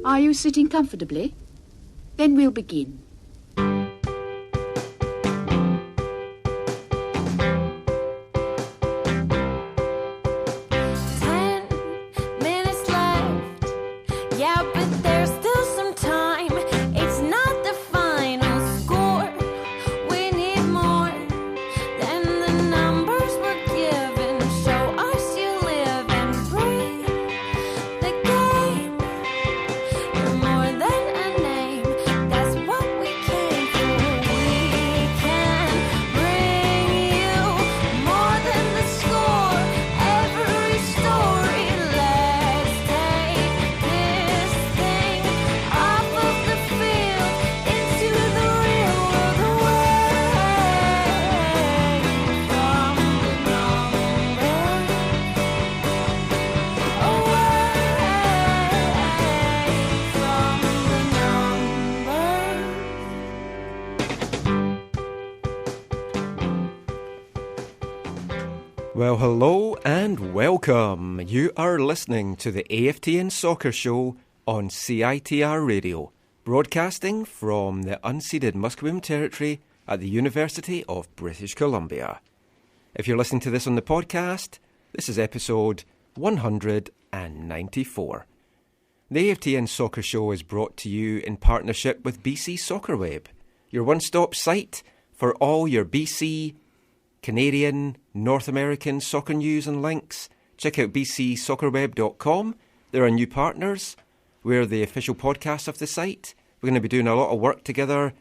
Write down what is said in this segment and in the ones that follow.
Are you sitting comfortably? Then we'll begin. 'Well, hello and welcome. You are listening to the AFTN Soccer Show on CiTR Radio, broadcasting from the unceded Musqueam Territory at the University of British Columbia. If you're listening to this on the podcast, this is episode 194. The AFTN Soccer Show is brought to you in partnership with BC Soccer Web, your one-stop site for all your BC, Canadian, North American soccer news and links. Check out bcsoccerweb.com. There are new partners. We're the official podcast of the site. We're going to be doing a lot of work together,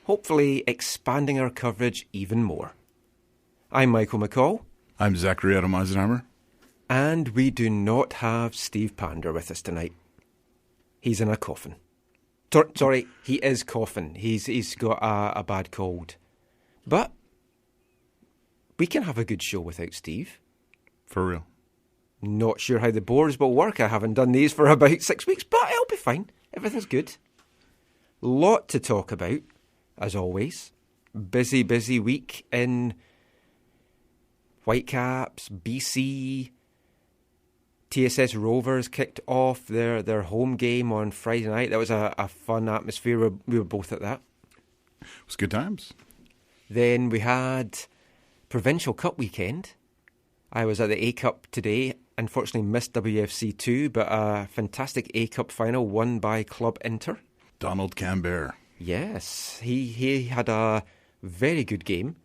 hopefully expanding our coverage even more. I'm Michael McCall. I'm Zachary Adam Eisenheimer. And we do not have Steve Pander with us tonight. He's in a coffin. Sorry, he is coughing. He's got a bad cold. But we can have a good show without Steve. For real. Not sure how the boards will work. I haven't done these for about 6 weeks, but it'll be fine. Everything's good. Lot to talk about, as always. Busy week in Whitecaps, BC. TSS Rovers kicked off their home game on Friday night. That was a fun atmosphere. We were both at that. It was good times. Then we had Provincial Cup weekend. I was at the A Cup today. Unfortunately missed WFC 2, but a fantastic A Cup final won by Club Inter. Donald Cambert. Yes, he had a very good game.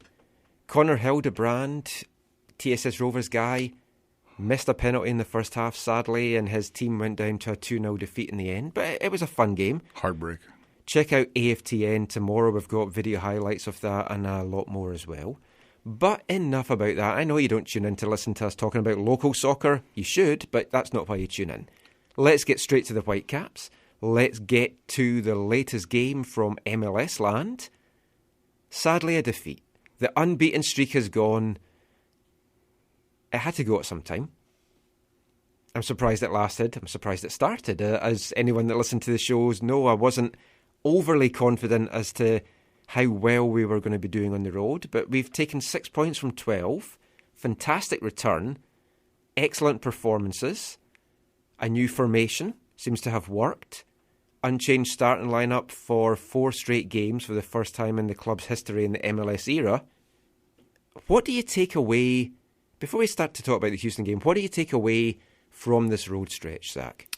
Connor Hildebrand, TSS Rovers guy, missed a penalty in the first half, sadly, and his team went down to a 2-0 defeat in the end. But it was a fun game. Heartbreak. Check out AFTN tomorrow. We've got video highlights of that and a lot more as well. But enough about that. I know you don't tune in to listen to us talking about local soccer. You should, but that's not why you tune in. Let's get straight to the Whitecaps. Let's get to the latest game from MLS land. Sadly, a defeat. The unbeaten streak is gone. It had to go at some time. I'm surprised it lasted. I'm surprised it started. As anyone that listened to the shows know, I wasn't overly confident as to how well we were going to be doing on the road, but we've taken 6 points from 12. Fantastic return. Excellent performances. A new formation seems to have worked. Unchanged starting lineup for 4 straight games for the first time in the club's history in the MLS era. What do you take away, before we start to talk about the Houston game, what do you take away from this road stretch, Zach?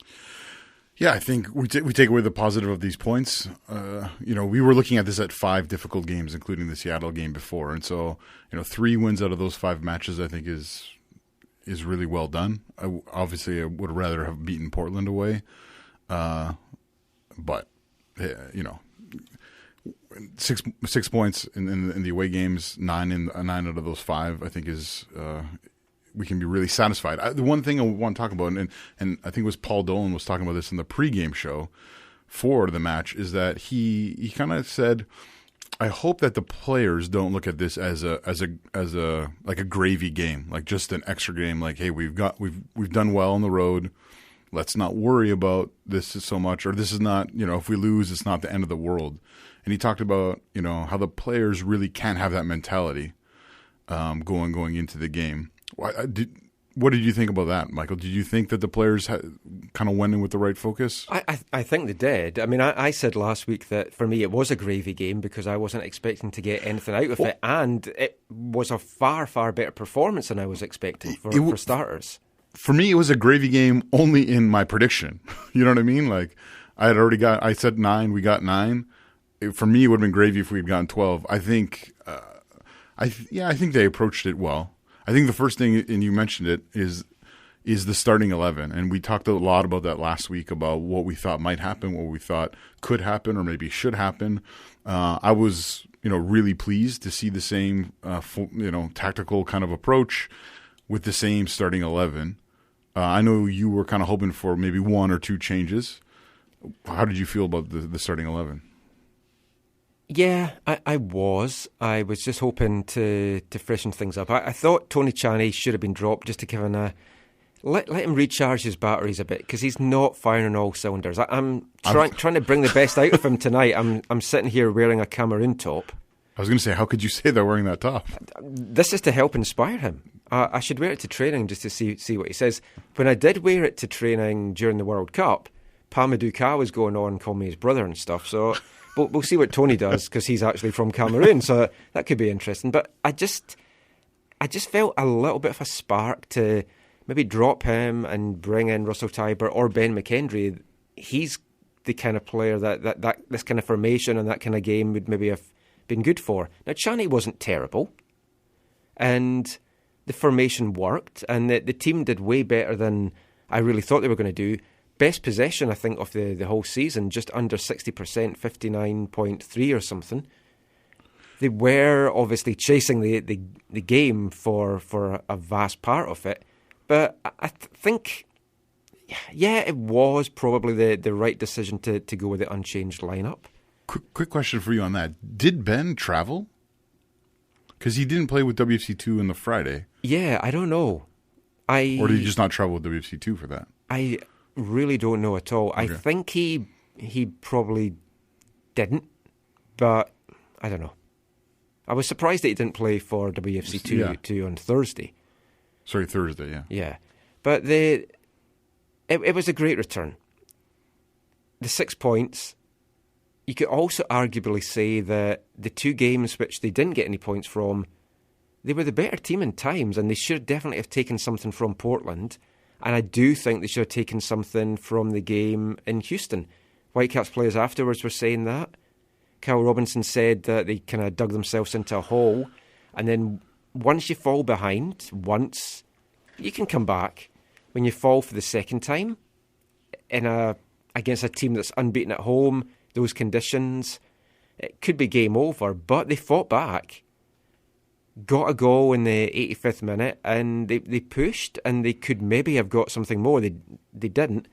Yeah, I think we take away the positive of these points. We were looking at this at 5 difficult games, including the Seattle game before. And so, 3 wins out of those 5 matches, I think, is really well done. I would rather have beaten Portland away. But, 6 points in the away games, 9 out of those 5, I think is we can be really satisfied. The one thing I want to talk about, and I think it was Paul Dolan was talking about this in the pregame show for the match, is that he kind of said, I hope that the players don't look at this as a like a gravy game, like just an extra game. Like, hey, we've done well on the road. Let's not worry about this so much, or this is not, if we lose, it's not the end of the world. And he talked about, how the players really can't have that mentality going into the game. What did you think about that, Michael? Did you think that the players kind of went in with the right focus? I think they did. I mean, I said last week that for me it was a gravy game because I wasn't expecting to get anything out of it, and it was a far, far better performance than I was expecting for starters. For me, it was a gravy game only in my prediction. You know what I mean? Like, I said 9, we got 9. For me, it would have been gravy if we had gotten 12. I think, I think they approached it well. I think the first thing, and you mentioned it, is the starting 11. And we talked a lot about that last week, about what we thought might happen, what we thought could happen, or maybe should happen. I was, really pleased to see the same, tactical kind of approach with the same starting 11. I know you were kind of hoping for maybe 1 or 2 changes. How did you feel about the starting 11? Yeah, I was. I was just hoping to freshen things up. I thought Tony Chaney should have been dropped just to give him let him recharge his batteries a bit, because he's not firing on all cylinders. I'm trying to bring the best out of him tonight. I'm sitting here wearing a Cameroon top. I was going to say, how could you say that wearing that top? This is to help inspire him. I should wear it to training just to see what he says. When I did wear it to training during the World Cup, Pamadou Ka was going on and calling me his brother and stuff, so... We'll see what Tony does, because he's actually from Cameroon, so that could be interesting. But I just felt a little bit of a spark to maybe drop him and bring in Russell Tybert or Ben McKendry. He's the kind of player that this kind of formation and that kind of game would maybe have been good for. Now, Chaney wasn't terrible, and the formation worked, and the team did way better than I really thought they were going to do. Best possession, I think, of the whole season, just under 60%, 59.3 or something. They were obviously chasing the game for a vast part of it. But I think, yeah, it was probably the right decision to go with the unchanged lineup. Quick question for you on that. Did Ben travel? Because he didn't play with WFC2 on the Friday. Yeah, I don't know. Or did he just not travel with WFC2 for that? I really don't know at all. Okay. I think he probably didn't, but I don't know. I was surprised that he didn't play for WFC2 on Thursday. Sorry, Thursday, yeah. Yeah. But it was a great return. The 6 points, you could also arguably say that the 2 games which they didn't get any points from, they were the better team in times, and they should definitely have taken something from Portland. And I do think they should have taken something from the game in Houston. Whitecaps players afterwards were saying that. Kyle Robinson said that they kind of dug themselves into a hole. And then once you fall behind, you can come back. When you fall for the second time against a team that's unbeaten at home, those conditions, it could be game over. But they fought back. Got a goal in the 85th minute, and they pushed, and they could maybe have got something more. They didn't.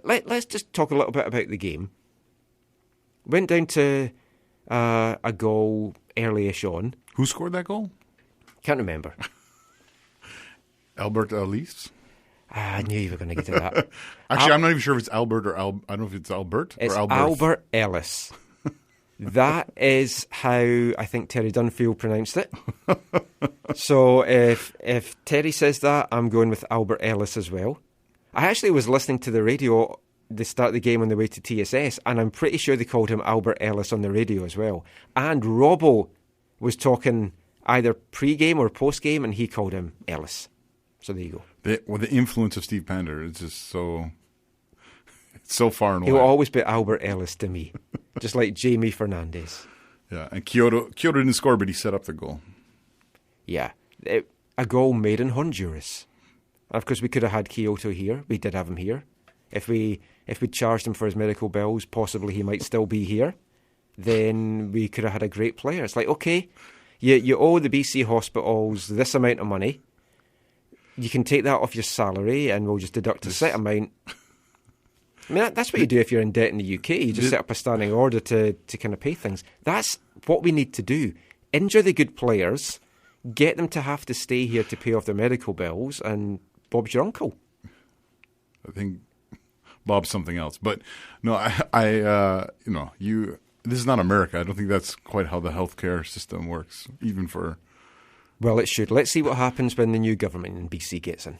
Let's just talk a little bit about the game. Went down to a goal early-ish on. Who scored that goal? Can't remember. Albert Ellis? I knew you were going to get to that. Actually, I'm not even sure if it's Albert or I don't know if it's Albert or Albert. Albert Ellis. That is how I think Terry Dunfield pronounced it. So if Terry says that, I'm going with Albert Ellis as well. I actually was listening to the radio to start the game on the way to TSS, and I'm pretty sure they called him Albert Ellis on the radio as well. And Robbo was talking either pre-game or post-game, and he called him Ellis. So there you go. The influence of Steve Pender is just so far and wide. He will always be Albert Ellis to me, just like Jamie Fernandez. Yeah, and Kyoto didn't score, but he set up the goal. Yeah, a goal made in Honduras. And of course, we could have had Kyoto here. We did have him here. If we charged him for his medical bills, possibly he might still be here. Then we could have had a great player. It's like, okay, you owe the BC hospitals this amount of money. You can take that off your salary, and we'll just deduct a set amount. I mean, that's what you do if you're in debt in the UK. You just set up a standing order to kind of pay things. That's what we need to do. Injure the good players, get them to have to stay here to pay off their medical bills, and Bob's your uncle. I think Bob's something else. But no, this is not America. I don't think that's quite how the healthcare system works, even for... Well, it should. Let's see what happens when the new government in BC gets in.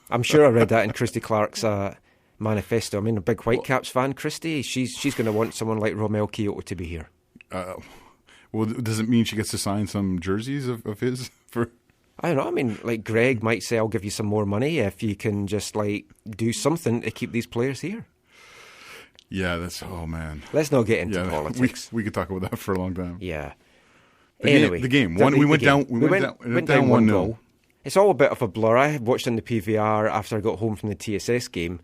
I'm sure I read that in Christy Clark's manifesto. I mean, a big Whitecaps fan, Christy, she's going to want someone like Romel Kyoto to be here. Well, does it mean she gets to sign some jerseys of his for? I don't know. I mean, like Greg might say, "I'll give you some more money if you can just like do something to keep these players here." Yeah, that's man. Let's not get into politics. We could talk about that for a long time. Yeah. The game. We went down 1-0. It's all a bit of a blur. I watched on the PVR after I got home from the TSS game.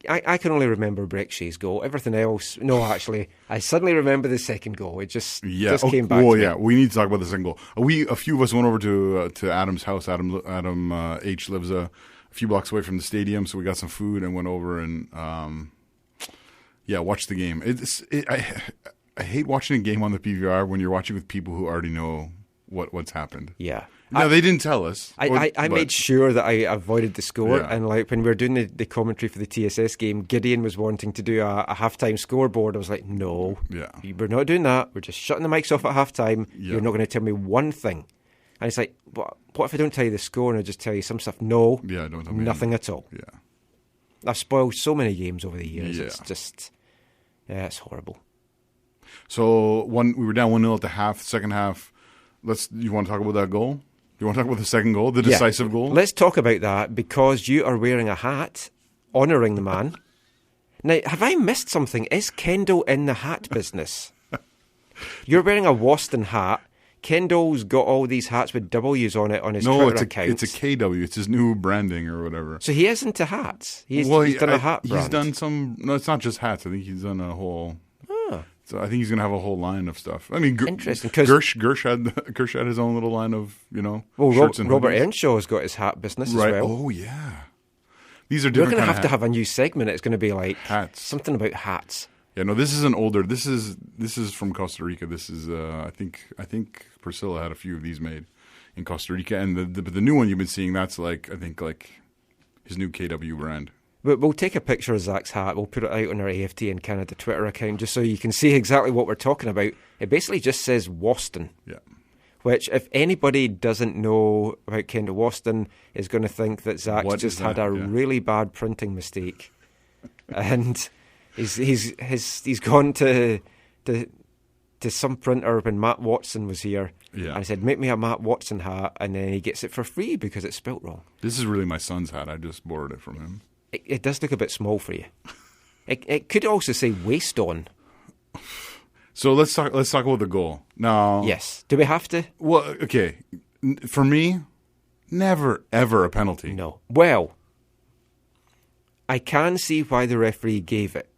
I can only remember Breckshea's goal. Everything else, no, actually, I suddenly remember the second goal. It just came back. Well, yeah, we need to talk about the second goal. A few of us went over to Adam's house. Adam H lives a few blocks away from the stadium, so we got some food and went over and watched the game. I hate watching a game on the PVR when you're watching with people who already know what's happened. Yeah. No, they didn't tell us. I made sure that I avoided the score. Yeah. And like when we were doing the commentary for the TSS game, Gideon was wanting to do a halftime scoreboard. I was like, no, we're not doing that. We're just shutting the mics off at halftime. Yeah. You're not going to tell me one thing. And it's like, what if I don't tell you the score and I just tell you some stuff? No, don't tell me nothing at all. Yeah, I've spoiled so many games over the years. Yeah. It's just, it's horrible. So we were down 1-0 at the half. Second half, you want to talk about that goal? You want to talk about the second goal, the decisive goal? Let's talk about that because you are wearing a hat honouring the man. Now, have I missed something? Is Kendall in the hat business? You're wearing a Waston hat. Kendall's got all these hats with W's on it on his Twitter account. It's a KW. It's his new branding or whatever. So he is into hats. He's done a hat brand. He's done some... No, it's not just hats. I think he's done a whole... So I think he's going to have a whole line of stuff. I mean, interesting. Gersh had his own little line of, shirts and Robert hoodies. Earnshaw's got his hat business as well. Oh, yeah. These are We're different going to have to have a new segment. It's going to be like hats. Something about hats. Yeah, no, this is an older. This is from Costa Rica. This is I think Priscilla had a few of these made in Costa Rica, and the new one you've been seeing, that's like his new KW brand. But we'll take a picture of Zach's hat. We'll put it out on our AFTN Canada Twitter account just so you can see exactly what we're talking about. It basically just says Waston. Yeah. Which, if anybody doesn't know about Kendall Waston, is going to think that Zach's just had a really bad printing mistake, and he's gone to some printer when Matt Watson was here. Yeah. And I said, make me a Matt Watson hat, and then he gets it for free because it's spelt wrong. This is really my son's hat. I just borrowed it from him. It does look a bit small for you. It could also say waist on. So let's talk about the goal now. Yes. Do we have to? Well, okay. For me, never ever a penalty. No. Well, I can see why the referee gave it.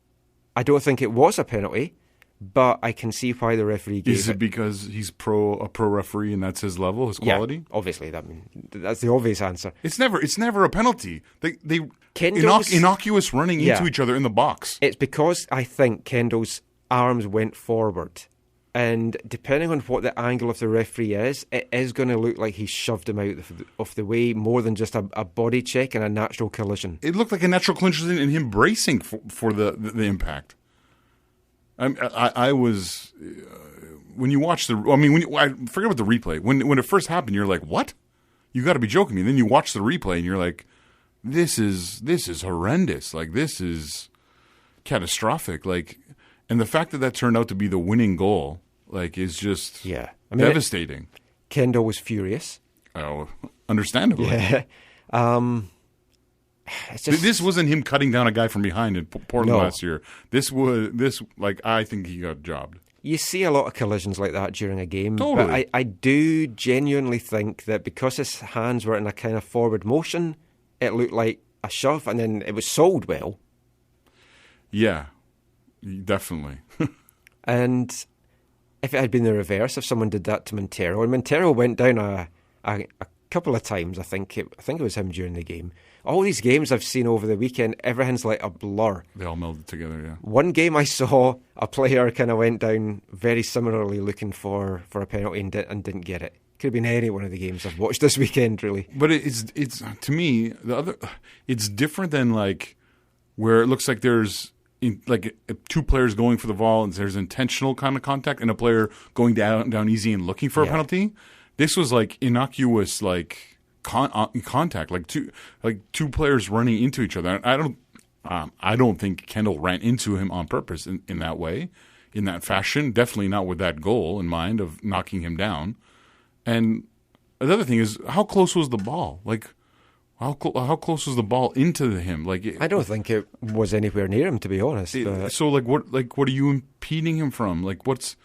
I don't think it was a penalty, but I can see why the referee gave it. Is it because he's a pro referee and that's his level, his quality? Yeah, obviously. That's the obvious answer. It's never a penalty. They Kendall's innocuous running into each other in the box. It's because I think Kendall's arms went forward, and depending on what the angle of the referee is, it is going to look like he shoved him out of the way more than just a body check and a natural collision. It looked like a natural collision and him bracing for the impact. I was when you watch I forget about the replay. When it first happened, you're like, "What? You got to be joking me!" And then you watch the replay and you're like, "This is horrendous. Like, this is catastrophic." Like, and the fact that turned out to be the winning goal, like, is just devastating. Kendall was furious. Oh, understandably. Yeah. This wasn't him cutting down a guy from behind in Portland last year. I think he got jobbed. You see a lot of collisions like that during a game. Totally. But I do genuinely think that because his hands were in a kind of forward motion, it looked like a shove, and then it was sold well. Yeah, definitely. And if it had been the reverse, if someone did that to Montero, and Montero went down a couple of times, I think it was him during the game. All these games I've seen over the weekend, everything's like a blur. They all melded together, yeah. One game I saw, a player kind of went down very similarly looking for a penalty and didn't get it. Could have been any one of the games I've watched this weekend, really. But it's to me, it's different than like where it looks like there's two players going for the ball and there's intentional kind of contact and a player going down easy and looking for a penalty. This was like innocuous, like contact, like two players running into each other. I don't think Kendall ran into him on purpose in that way, in that fashion. Definitely not with that goal in mind of knocking him down. And the other thing is, how close was the ball? Like, how close was the ball into him? Like, I don't think it was anywhere near him, to be honest. So, what are you impeding him from? Like, what's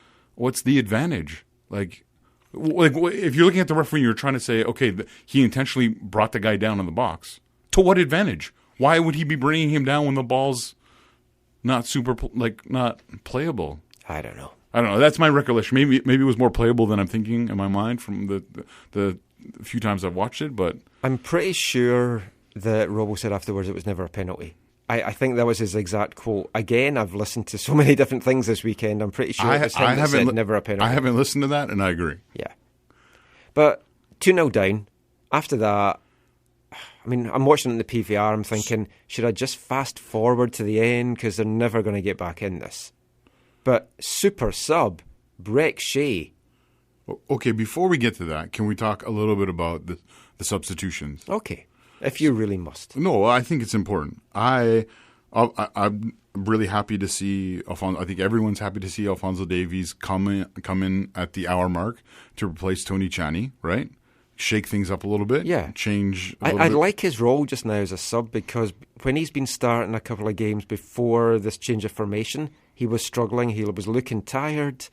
the advantage? Like, if you're looking at the referee, you're trying to say, okay, he intentionally brought the guy down in the box. To what advantage? Why would he be bringing him down when the ball's not not playable? I don't know. That's my recollection. Maybe it was more playable than I'm thinking in my mind from the few times I've watched it. But I'm pretty sure that Robbo said afterwards it was never a penalty. I think that was his exact quote. Again, I've listened to so many different things this weekend. I'm pretty sure it was him that said never a penalty. I haven't listened to that, and I agree. Yeah. But 2-0 down. After that, I mean, I'm watching it in the PVR. I'm thinking, should I just fast forward to the end? Because they're never going to get back in this. But super sub, Breck Shea. Okay, before we get to that, can we talk a little bit about the substitutions? Okay. If you really must. No, I think it's important. I'm really happy to see Alfonso. I think everyone's happy to see Alfonso Davies come in at the hour mark to replace Tony Chani, right? Shake things up a little bit. Yeah. Change a I little bit. like his role just now as a sub, because when he's been starting a couple of games before this change of formation, he was struggling. He was looking tired.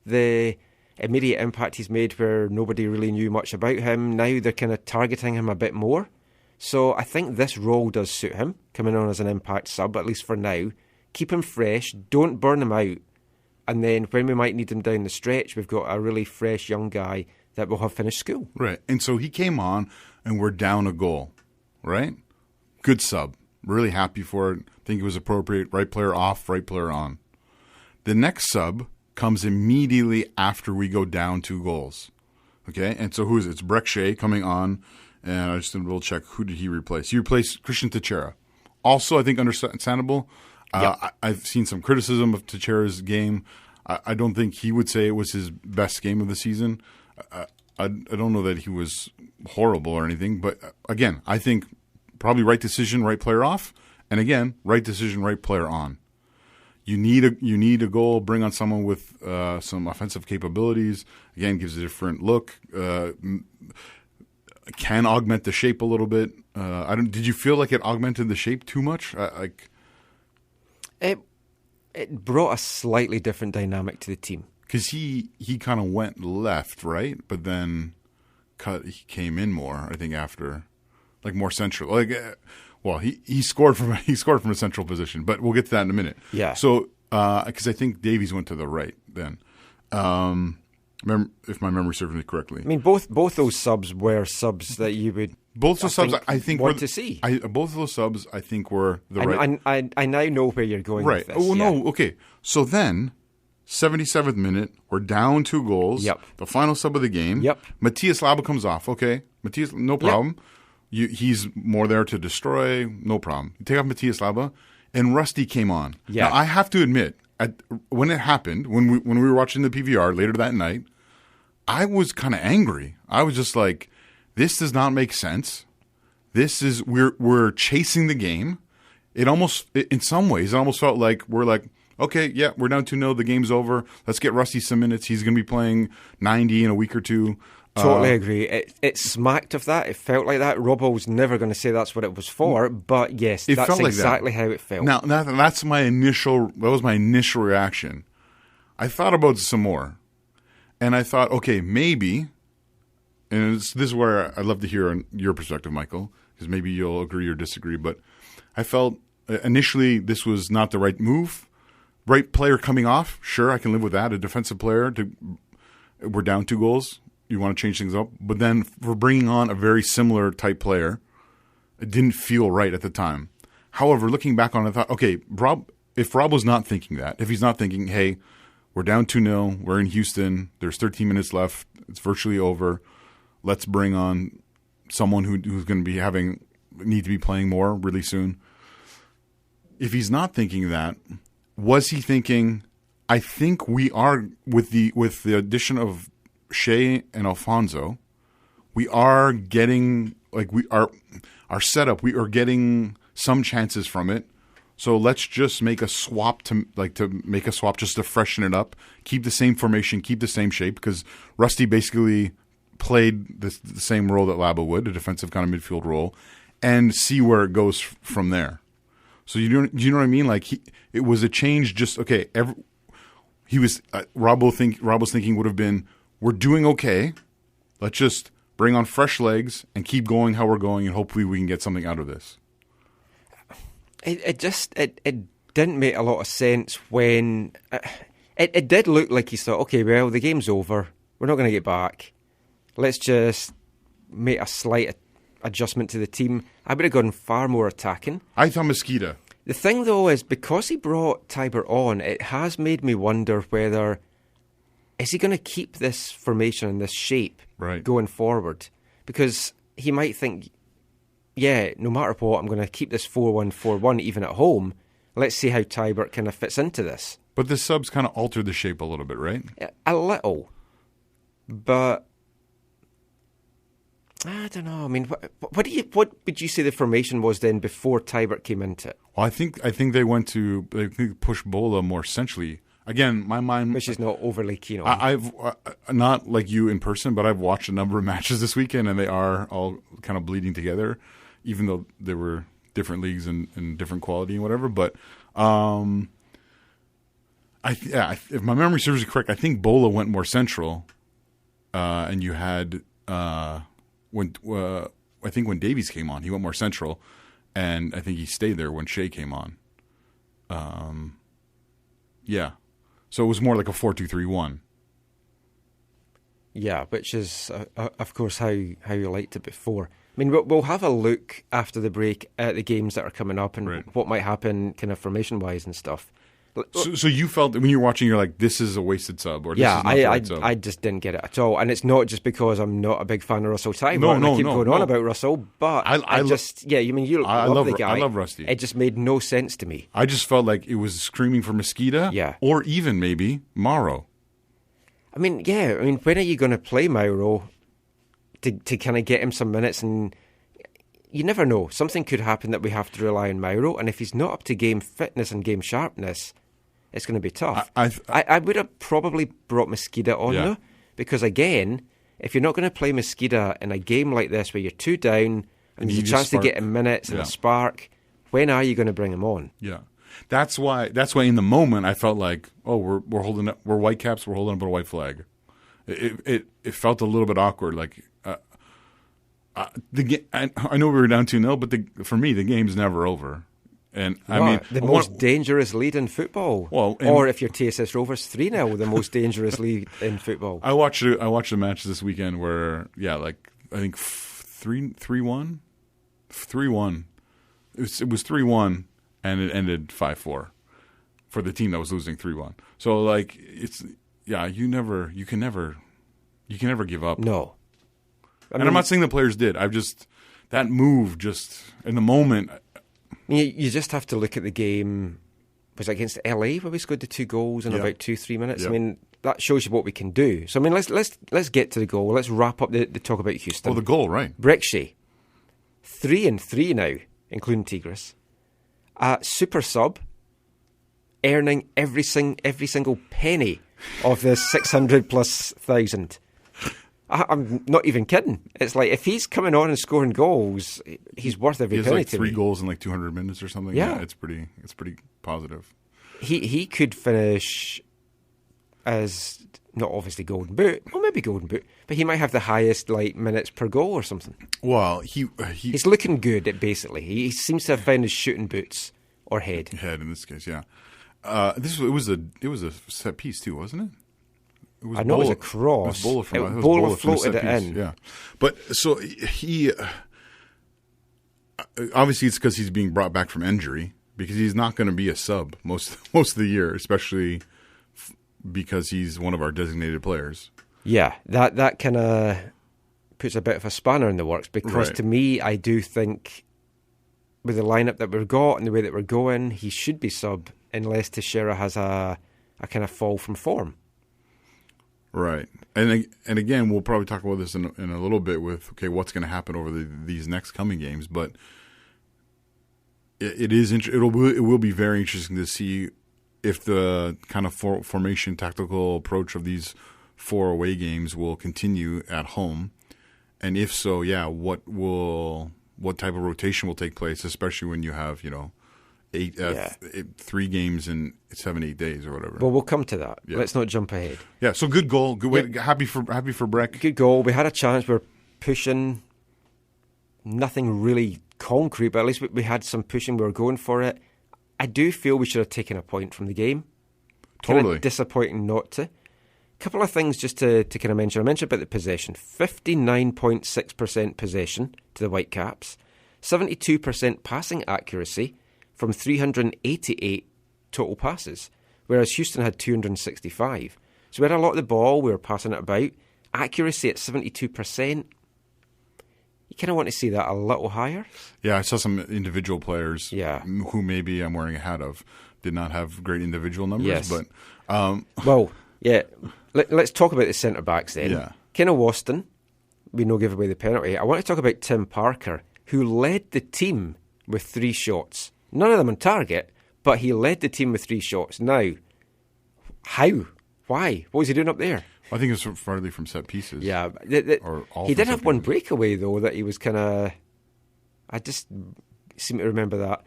The immediate impact he's made where nobody really knew much about him, now they're kind of targeting him a bit more. So I think this role does suit him, coming on as an impact sub, at least for now. Keep him fresh, don't burn him out. And then when we might need him down the stretch, we've got a really fresh young guy that will have finished school. Right. And so he came on and we're down a goal, right? Good sub. Really happy for it. Think it was appropriate. Right player off, right player on. The next sub comes immediately after we go down 2 goals. Okay? And so who is it? It's Breck Shea coming on. And I just did a little check. Who did he replace? He replaced Christian Teixeira. Also, I think understandable. Yep. I've seen some criticism of Teixeira's game. I don't think he would say it was his best game of the season. I don't know that he was horrible or anything. But again, I think probably right decision, right player off. And again, right decision, right player on. You need a goal. Bring on someone with some offensive capabilities. Again, gives a different look. Can augment the shape a little bit. Did you feel like it augmented the shape too much? It brought a slightly different dynamic to the team. Because he kind of went left, right? But then he came in more, I think, after, like, more central. He scored from a central position, but we'll get to that in a minute. Yeah. So, because I think Davies went to the right then. If my memory serves me correctly. I mean, both those subs were subs that you would both those subs I think want to see. Both of those subs I think were the right. I now know where you're going right. with this. Oh no, okay. So then, 77th minute, we're down 2 goals. Yep. The final sub of the game. Yep. Matthias Laba comes off. Okay, Matthias, no problem. Yep. He's more there to destroy. No problem. You take off Matthias Laba, and Rusty came on. Yeah. Now, I have to admit, when it happened, when we were watching the PVR later that night, I was kind of angry. I was just like, this does not make sense. This is we're chasing the game. It almost, in some ways, it almost felt like we're like, okay, yeah, we're down 2-0. The game's over. Let's get Rusty some minutes. He's going to be playing 90 in a week or two. Totally agree. It smacked of that. It felt like that. Robbo was never going to say that's what it was for, but yes, that's felt like exactly that. how it felt. Now, that was my initial reaction. I thought about it some more, and I thought, okay, maybe, and this is where I'd love to hear your perspective, Michael, because maybe you'll agree or disagree, but I felt initially this was not the right move. Right player coming off, sure, I can live with that. A defensive player, we're down 2 goals. You want to change things up. But then for bringing on a very similar type player, it didn't feel right at the time. However, looking back on it, I thought, okay, if Rob was not thinking that, if he's not thinking, hey, we're down 2-0, we're in Houston, there's 13 minutes left, it's virtually over, let's bring on someone who's going to be need to be playing more really soon. If he's not thinking that, was he thinking, I think we are, with the addition of Shea and Alfonso, we are getting like our setup, we are getting some chances from it. So let's just make a swap just to freshen it up, keep the same formation, keep the same shape, because Rusty basically played the same role that Labo would, a defensive kind of midfield role, and see where it goes from there. So you know what I mean? Like it was a change. Just okay. Rob was thinking would have been, we're doing okay. Let's just bring on fresh legs and keep going how we're going, and hopefully we can get something out of this. It didn't make a lot of sense when it did look like he thought, okay, well, the game's over. We're not going to get back. Let's just make a slight adjustment to the team. I would have gone far more attacking. I thought Mosqueda. The thing, though, is because he brought Tybert on, it has made me wonder whether is he going to keep this formation and this shape going forward? Because he might think, yeah, no matter what, I'm going to keep this 4-1-4-1 even at home. Let's see how Tybert kind of fits into this. But the subs kind of altered the shape a little bit, right? A little. But I don't know. I mean, what would you say the formation was then before Tybert came into it? Well, I think they pushed Bola more centrally. Again, my mind, which is not overly keen on. I've not like you in person, but I've watched a number of matches this weekend, and they are all kind of bleeding together, even though they were different leagues and different quality and whatever. But if my memory serves me correct, I think Bola went more central, and you had I think when Davies came on, he went more central, and I think he stayed there when Shea came on. Yeah. So it was more like a 4-2-3-1. Yeah, which is, of course, how you liked it before. I mean, we'll have a look after the break at the games that are coming up and what might happen kind of formation-wise and stuff. So you felt when you were watching, you're like, this is a wasted sub, or this is not the right sub. I just didn't get it at all, and it's not just because I'm not a big fan of Russell Tybert. I keep going on about Russell, but I love the guy. I love Rusty. It just made no sense to me. I just felt like it was screaming for Mosqueda, or even maybe Mauro. I mean, when are you going to play Mauro to kind of get him some minutes? And you never know. Something could happen that we have to rely on Mauro, and if he's not up to game fitness and game sharpness, it's going to be tough. I would have probably brought Mosqueda on though, because again, if you're not going to play Mosqueda in a game like this where you're 2 down and there's a chance to get him minutes and a spark, when are you going to bring him on? Yeah, that's why in the moment I felt like, oh, we're holding up, we're Whitecaps, we're holding up a white flag. It felt a little bit awkward, like. I know we were down 2-0, but for me, the game's never over. And I mean, the most dangerous lead in football. Well, or if you're TSS Rovers, 3-0, the most dangerous lead in football. I watched a match this weekend where, I think 3-1. It was 3-1, and it ended 5-4 for the team that was losing 3-1. So like you can never give up. No. I'm not saying the players did. That move just in the moment. You just have to look at the game. Was it against LA where we scored the 2 goals in about 2-3 minutes? Yep. I mean, that shows you what we can do. So I mean, let's get to the goal. Let's wrap up the talk about Houston. Oh, the goal, right? Brickshea, 3-3 now, including Tigres. Super sub, earning every single penny of the 600 plus thousand. I'm not even kidding. It's like if he's coming on and scoring goals, he's worth every penny. He has 3 goals in 200 minutes or something. Yeah, it's pretty positive. He could finish as not obviously Golden Boot, or maybe Golden Boot, but he might have the highest minutes per goal or something. Well, he's looking good. Basically, he seems to have found his shooting boots or head in this case. Yeah, it was a set piece too, wasn't it? I know it was a cross. Bola floated it in. Yeah, but so he obviously it's because he's being brought back from injury, because he's not going to be a sub most of the year, especially because he's one of our designated players. Yeah, that kind of puts a bit of a spanner in the works, because to me, I do think with the lineup that we've got and the way that we're going, he should be sub unless Teixeira has a kind of fall from form. Right. And again, we'll probably talk about this in a little bit with, okay, what's going to happen over these next coming games. But it will be very interesting to see if the kind of formation tactical approach of these 4 away games will continue at home. And if so, what type of rotation will take place, especially when you have, 3 games in 7-8 days or whatever. Well, we'll come to that. Yeah. Let's not jump ahead. Yeah, so good goal. Good way. Happy for Breck. Good goal. We had a chance. We were pushing. Nothing really concrete, but at least we had some pushing. We were going for it. I do feel we should have taken a point from the game. Totally. Kind of disappointing not to. Couple of things just to kind of mention. I mentioned about the possession. 59.6% possession to the Whitecaps. 72% passing accuracy from 388 total passes, whereas Houston had 265. So we had a lot of the ball. We were passing it about. Accuracy at 72%. You kind of want to see that a little higher. Yeah, I saw some individual players who maybe I'm wearing a hat of did not have great individual numbers. Yes. But well, yeah. Let's talk about the centre-backs then. Yeah. Kenna Waston, we know give away the penalty. I want to talk about Tim Parker, who led the team with 3 shots. None of them on target, but he led the team with 3 shots. Now, how? Why? What was he doing up there? I think it was partly from set pieces. Yeah. He did have one breakaway, though, that he was kind of... I just seem to remember that.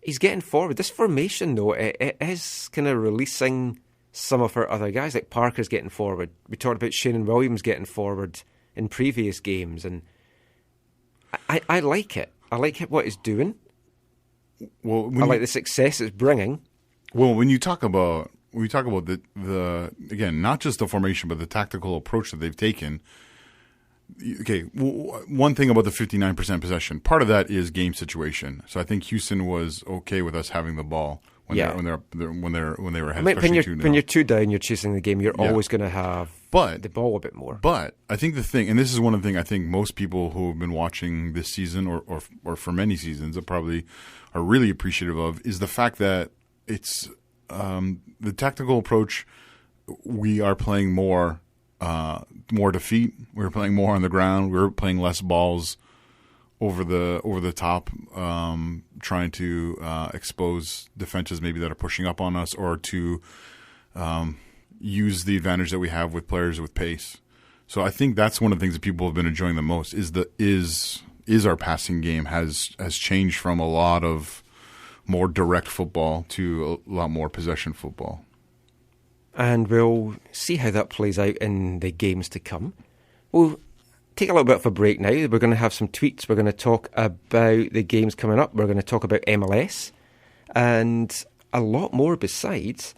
He's getting forward. This formation, though, it is kind of releasing some of our other guys. Like Parker's getting forward. We talked about Shannon Williams getting forward in previous games, and I like it. I like what it's doing. Well, I like the success it's bringing. Well, when you talk about the again, not just the formation, but the tactical approach that they've taken. Okay, one thing about the 59% possession, part of that is game situation. So I think Houston was okay with us having the ball when they were ahead. When you're 2 down, you're chasing the game. You're always going to have the ball a bit more. But I think the thing, and this is one of the things I think most people who have been watching this season or for many seasons are probably are really appreciative of, is the fact that it's the tactical approach. We are playing more defeat. We're playing more on the ground. We're playing less balls over the top, trying to expose defenses maybe that are pushing up on us, or to use the advantage that we have with players with pace. So I think that's one of the things that people have been enjoying the most is our passing game has changed from a lot of more direct football to a lot more possession football. And we'll see how that plays out in the games to come. We'll take a little bit of a break now. We're going to have some tweets. We're going to talk about the games coming up. We're going to talk about MLS and a lot more besides.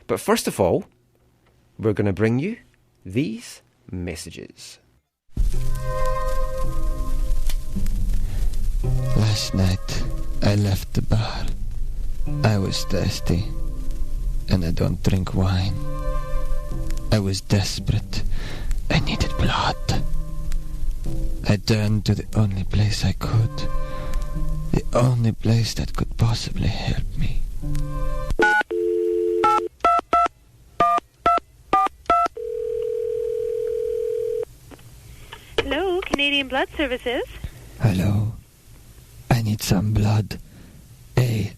But first of all, we're going to bring you these messages. Last night, I left the bar. I was thirsty, and I don't drink wine. I was desperate. I needed blood. I turned to the only place I could. The only place that could possibly help me. Hello, Canadian Blood Services. Hello. I need some blood. A.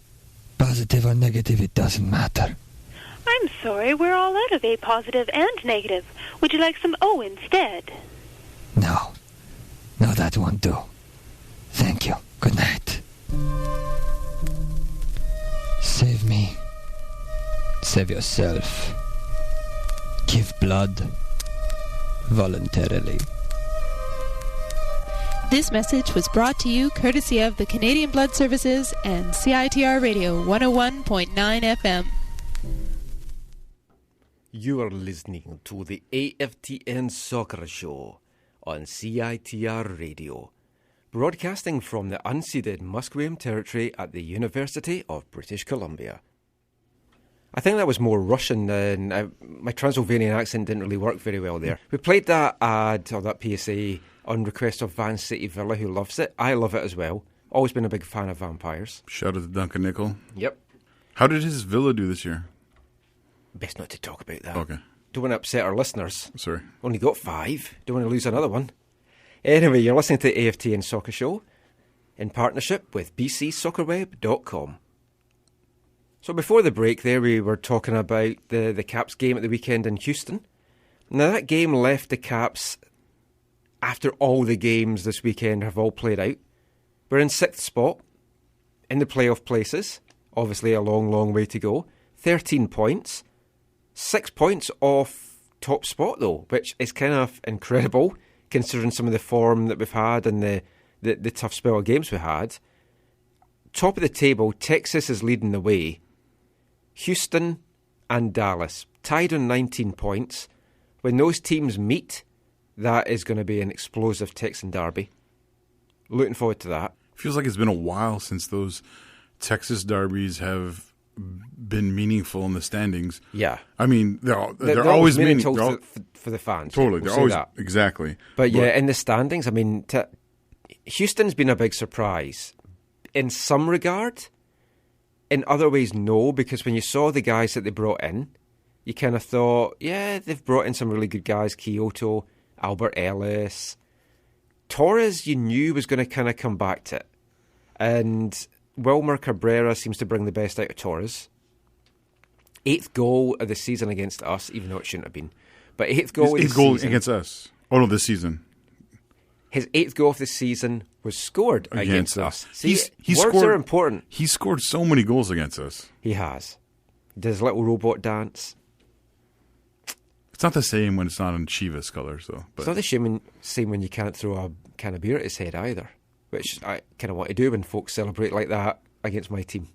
Positive or negative, it doesn't matter. I'm sorry, we're all out of A positive and negative. Would you like some O instead? No. No, that won't do. Thank you. Good night. Save me. Save yourself. Give blood. Voluntarily. This message was brought to you courtesy of the Canadian Blood Services and CiTR Radio 101.9 FM. You are listening to the AFTN Soccer Show on CiTR Radio, broadcasting from the unceded Musqueam Territory at the University of British Columbia. I think that was more Russian than... my Transylvanian accent didn't really work very well there. We played that ad, or that PSA, on request of Van City Villa, who loves it. I love it as well. Always been a big fan of vampires. Shout out to Duncan Nickel. Yep. How did his Villa do this year? Best not to talk about that. Okay. don't want to upset our listeners. Sorry. Only got 5. Don't want to lose another one. Anyway, you're listening to the AFTN Soccer Show in partnership with bcsoccerweb.com. So before the break there, we were talking about the Caps game at the weekend in Houston. Now, that game left the Caps, after all the games this weekend have all played out, we're in 6th spot in the playoff places. Obviously a long, long way to go. 13 points. 6 points off top spot, though, which is kind of incredible, considering some of the form that we've had and the tough spell of games we had. Top of the table, Texas is leading the way. Houston and Dallas tied on 19 points. When those teams meet, that is going to be an explosive Texan derby. Looking forward to that. Feels like it's been a while since those Texas derbies have been meaningful in the standings. Yeah. I mean, they're always meaningful meaningful for the fans. Totally. We'll They're always, that. exactly. But yeah, in the standings, I mean, Houston's been a big surprise. In some regard, in other ways, no, because when you saw the guys that they brought in, you kind of thought, yeah, they've brought in some really good guys, Kyoto, Albert Ellis. Torres, you knew was going to kind of come back to it. And Wilmer Cabrera seems to bring the best out of Torres. 8th goal of the season against us, even though it shouldn't have been. But 8th goal of the season against us. Oh, no, this season. His 8th goal of the season was scored against us. See, words are important. He scored so many goals against us. He has. He does a little robot dance. It's not the same when it's not in Chivas colours, though. But. It's not the same when you can't throw a can of beer at his head either, which I kind of want to do when folks celebrate like that against my team.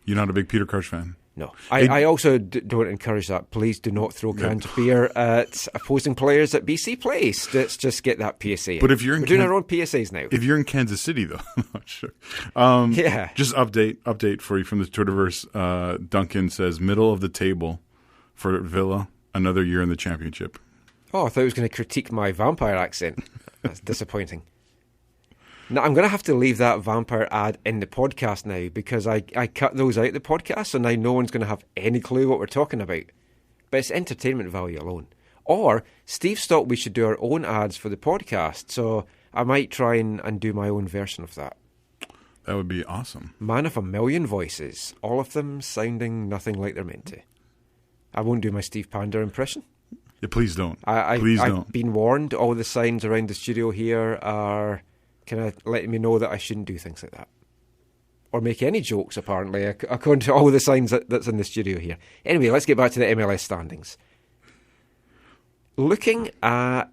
You're not a big Peter Crouch fan? No. I also don't encourage that. Please do not throw cans of beer at opposing players at BC Place. Let's just get that PSA. But if you're in We're doing our own PSAs now. If you're in Kansas City, though, I'm not sure. Yeah. Just update for you from the Twitterverse. Duncan says, middle of the table for Villa, another year in the championship. Oh, I thought he was going to critique my vampire accent. That's disappointing. Now, I'm going to have to leave that vampire ad in the podcast now because I cut those out of the podcast, so now no one's going to have any clue what we're talking about. But it's entertainment value alone. Or Steve thought we should do our own ads for the podcast, so I might try and do my own version of that. That would be awesome. Man of a million voices, all of them sounding nothing like they're meant to. I won't do my Steve Panda impression. Yeah, please don't. I've been warned. All the signs around the studio here are kind of letting me know that I shouldn't do things like that. Or make any jokes, apparently, according to all the signs that's in the studio here. Anyway, let's get back to the MLS standings. Looking at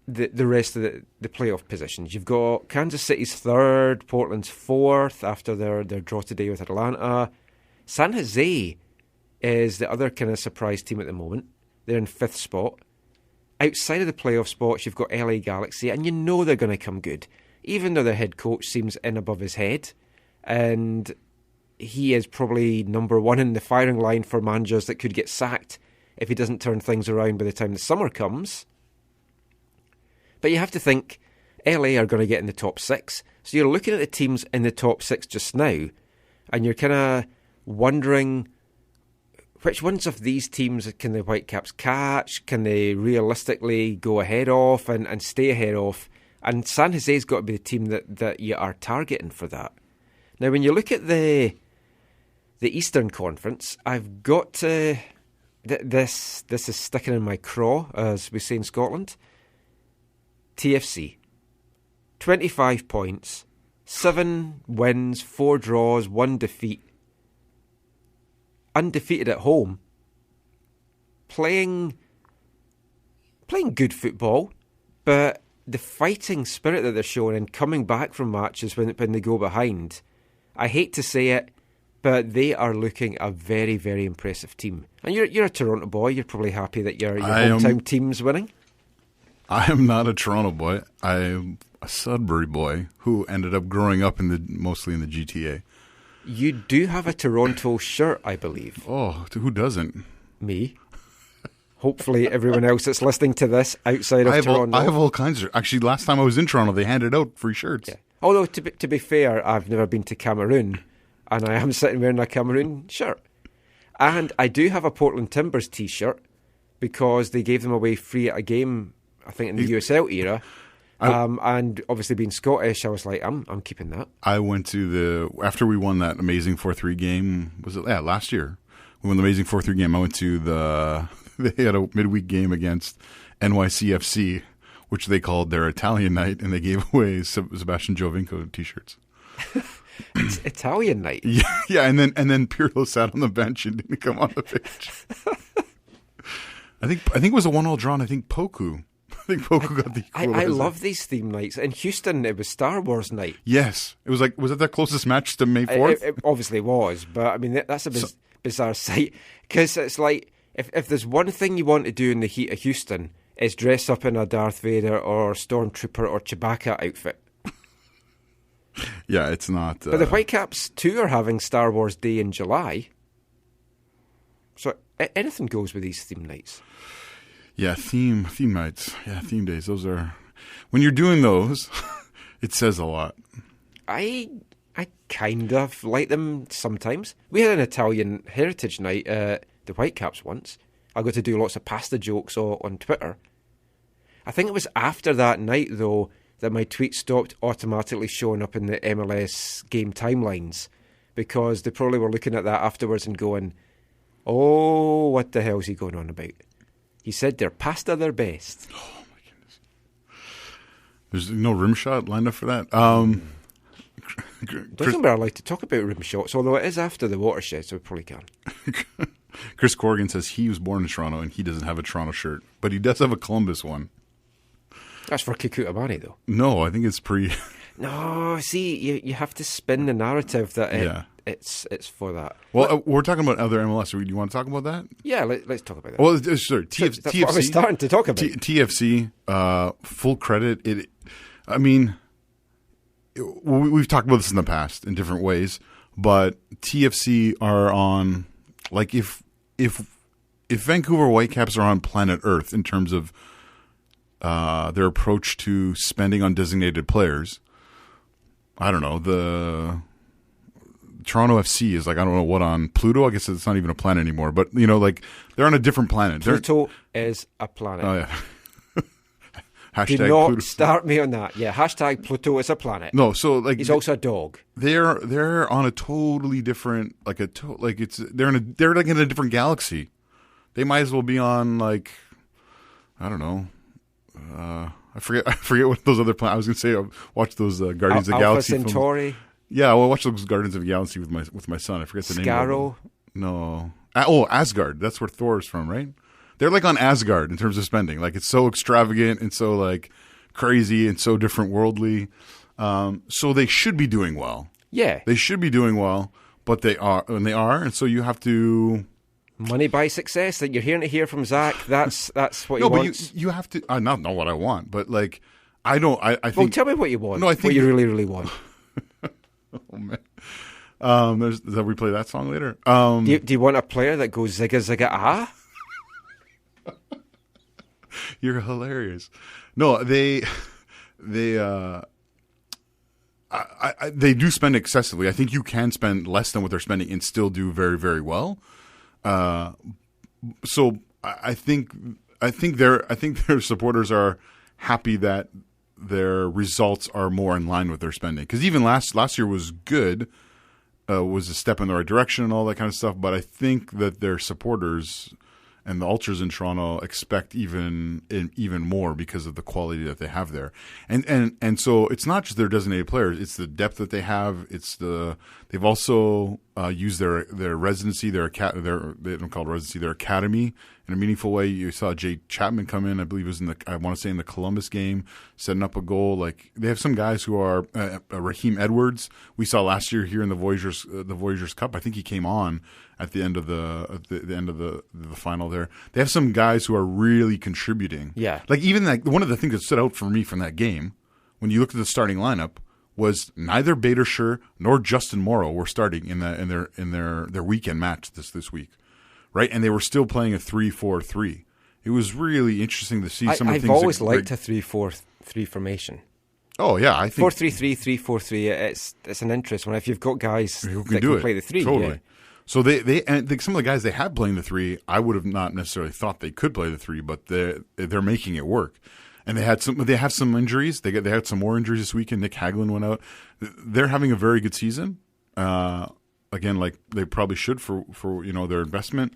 the rest of the playoff positions, you've got Kansas City's 3rd, Portland's 4th after their draw today with Atlanta. San Jose is the other kind of surprise team at the moment. They're in 5th spot. Outside of the playoff spots, you've got LA Galaxy, and you know they're going to come good, even though their head coach seems in above his head. And he is probably number 1 in the firing line for managers that could get sacked if he doesn't turn things around by the time the summer comes. But you have to think, LA are going to get in the top 6. So you're looking at the teams in the top 6 just now, and you're kind of wondering, which ones of these teams can the Whitecaps catch? Can they realistically go ahead of and stay ahead of? And San Jose's got to be the team that you are targeting for that. Now, when you look at the Eastern Conference, I've got this is sticking in my craw, as we say in Scotland. TFC, 25 points, 7 wins, 4 draws, 1 defeat. Undefeated at home, playing good football, but the fighting spirit that they're showing and coming back from matches when they go behind, I hate to say it, but they are looking a very, very impressive team. And you're a Toronto boy, you're probably happy that your hometown team's winning. I am not a Toronto boy. I am a Sudbury boy who ended up growing up mostly in the GTA. You do have a Toronto shirt, I believe. Oh, who doesn't? Me. Hopefully everyone else that's listening to this outside of Toronto. I have all kinds of... Actually, last time I was in Toronto, they handed out free shirts. Yeah. Although, to be fair, I've never been to Cameroon, and I am sitting wearing a Cameroon shirt. And I do have a Portland Timbers T-shirt, because they gave them away free at a game, I think in the USL era. And obviously being Scottish, I was like, I'm keeping that. I went to after we won that amazing 4-3 game, was it last year? We won the amazing 4-3 game. I went to they had a midweek game against NYCFC, which they called their Italian night, and they gave away Sebastian Giovinco t-shirts. It's Italian night. Yeah, and then Pirlo sat on the bench and didn't come on the pitch. I think it was a 1-1 drawn. I think Poku got the equalizer. I love these theme nights. In Houston, it was Star Wars night. Yes, it was like, was it their closest match to May 4th? It obviously was, but I mean that's a bizarre sight, because it's like if there's one thing you want to do in the heat of Houston is dress up in a Darth Vader or Stormtrooper or Chewbacca outfit. Yeah, it's not. But the Whitecaps too are having Star Wars Day in July, so anything goes with these theme nights. Yeah, theme nights. Yeah, theme days. Those are, when you're doing those, it says a lot. I kind of like them sometimes. We had an Italian heritage night at the Whitecaps once. I got to do lots of pasta jokes on Twitter. I think it was after that night, though, that my tweets stopped automatically showing up in the MLS game timelines, because they probably were looking at that afterwards and going, oh, what the hell's he going on about? He said their pasta their best. Oh, my goodness. There's no rim shot lined up for that. Don't think we're allowed to talk about rim shots, although it is after the watershed, so we probably can. Chris Corrigan says he was born in Toronto and he doesn't have a Toronto shirt, but he does have a Columbus one. That's for Kikutabani, though. No, I think it's No, see, you have to spin the narrative that it's for that. Well, we're talking about other MLS. Do you want to talk about that? Yeah, let's talk about that. Well, sure. That's what I was starting to talk about. TFC, full credit. I mean, we've talked about this in the past in different ways, but TFC are on, like, if Vancouver Whitecaps are on planet Earth in terms of their approach to spending on designated players, I don't know, the Toronto FC is like, I don't know what on Pluto. I guess it's not even a planet anymore, but like they're on a different planet. Pluto is a planet. Oh yeah. Hashtag do not Pluto. Start me on that. Yeah, hashtag Pluto is a planet. No, so like he's also a dog. They're on a totally different, they're like in a different galaxy. They might as well be on, like, I don't know. I forget what those other planets. I was going to say, watch those Guardians of the Galaxy. Alpha Centauri. Yeah, well, watch those Guardians of the Galaxy with my son. I forget the name. Scarrow. No. Asgard. That's where Thor's from, right? They're like on Asgard in terms of spending. Like, it's so extravagant and so like crazy and so different worldly. So they should be doing well. Yeah, they should be doing well, but they are, and so you have to. Money buys success. That you're hearing to hear from Zach. That's what he wants. But you have to. Not what I want, but like I don't. I think. Well, tell me what you want. No, I think what you really, really want. Oh man, does we play that song later? Do you want a player that goes zigga zigga ah? You're hilarious. No, they do spend excessively. I think you can spend less than what they're spending and still do very, very well. So I think their supporters are happy that their results are more in line with their spending. Because even last year was good, was a step in the right direction and all that kind of stuff. But I think that their supporters and the ultras in Toronto expect even more because of the quality that they have there. And so it's not just their designated players, it's the depth that they have. They've also used their residency, they don't call it residency, their academy in a meaningful way. You saw Jay Chapman come in, I believe it was in the Columbus game, setting up a goal. Like, they have some guys who are Raheem Edwards, we saw last year here in the Voyageurs Cup. I think he came on at the end of the final there. They have some guys who are really contributing. Yeah. Like, even one of the things that stood out for me from that game, when you looked at the starting lineup, was neither Badershire nor Justin Morrow were starting in their weekend match this week, right? And they were still playing a 3-4-3. It was really interesting to see some of the things. I've always liked a 3-4-3 formation. Oh yeah, I think 4-3-3, 3-4-3. It's an interest one if you've got guys who that can play the three. Totally. Yeah. So they and some of the guys they had playing the 3, I would have not necessarily thought they could play the 3, but they're making it work. And they have some injuries. They had some more injuries this weekend. Nick Hagelin went out. They're having a very good season. Again, like they probably should for their investment.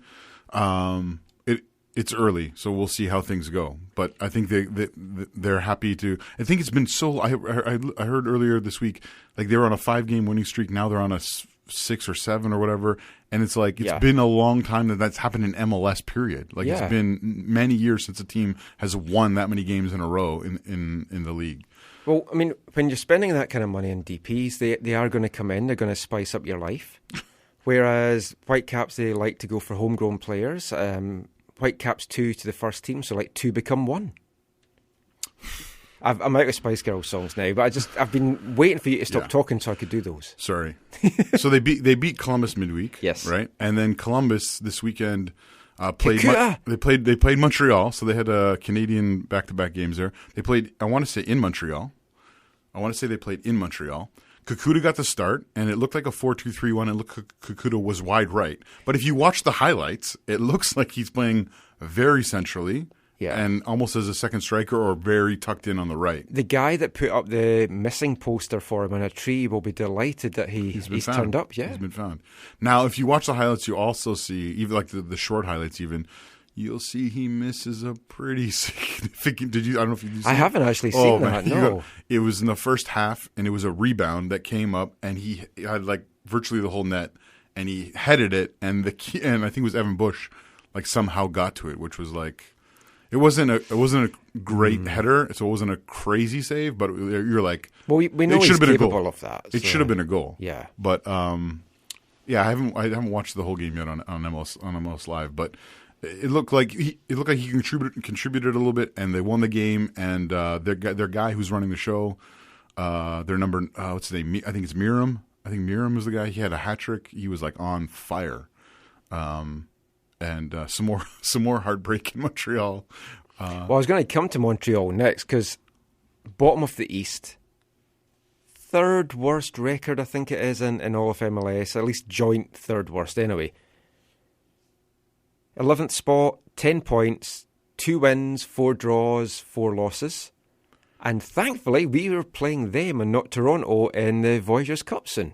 It's early, so we'll see how things go. But I think they're happy to. I think it's been so. I heard earlier this week, like they were on a 5-game winning streak. Now they're on a 6 or 7 or whatever, and it's like it's been a long time that's happened in MLS. Period. Like it's been many years since a team has won that many games in a row in the league. Well, I mean, when you're spending that kind of money on DPs, they are going to come in. They're going to spice up your life. Whereas Whitecaps, they like to go for homegrown players. Whitecaps 2 to the first team, so like 2 become 1. I'm out of Spice Girls songs now, but I've been waiting for you to stop talking so I could do those. Sorry. So they beat Columbus midweek. Yes. Right, and then Columbus this weekend played. They played Montreal, so they had Canadian back-to-back games there. They played. I want to say in Montreal. They played in Montreal. Kakuta got the start, and it looked like a 4-2-3-1. It looked like Kakuta was wide right. But if you watch the highlights, it looks like he's playing very centrally and almost as a second striker or very tucked in on the right. The guy that put up the missing poster for him on a tree will be delighted that he's turned up. Yeah, he's been found. Now, if you watch the highlights, you also see, even like the short highlights even, you'll see he misses a pretty significant. I don't know if you've seen. I haven't actually seen that. No, it was in the first half, and it was a rebound that came up, and he had like virtually the whole net, and he headed it, and and I think it was Evan Bush, like somehow got to it, which was like, it wasn't a great header, so it wasn't a crazy save, but you're like, well, we know he's capable of that. It should have been a goal. Yeah, but I haven't watched the whole game yet on MLS Live, but. It looked like he contributed a little bit, and they won the game. And their guy who's running the show, their number what's his name? I think it's Miram. I think Miram was the guy. He had a hat trick. He was like on fire. And some more heartbreak in Montreal. Well, I was going to come to Montreal next because bottom of the East, 3rd worst record I think it is in all of MLS, at least joint 3rd worst anyway. 11th spot, 10 points, 2 wins, 4 draws, 4 losses. And thankfully, we were playing them and not Toronto in the Voyageurs Cup soon.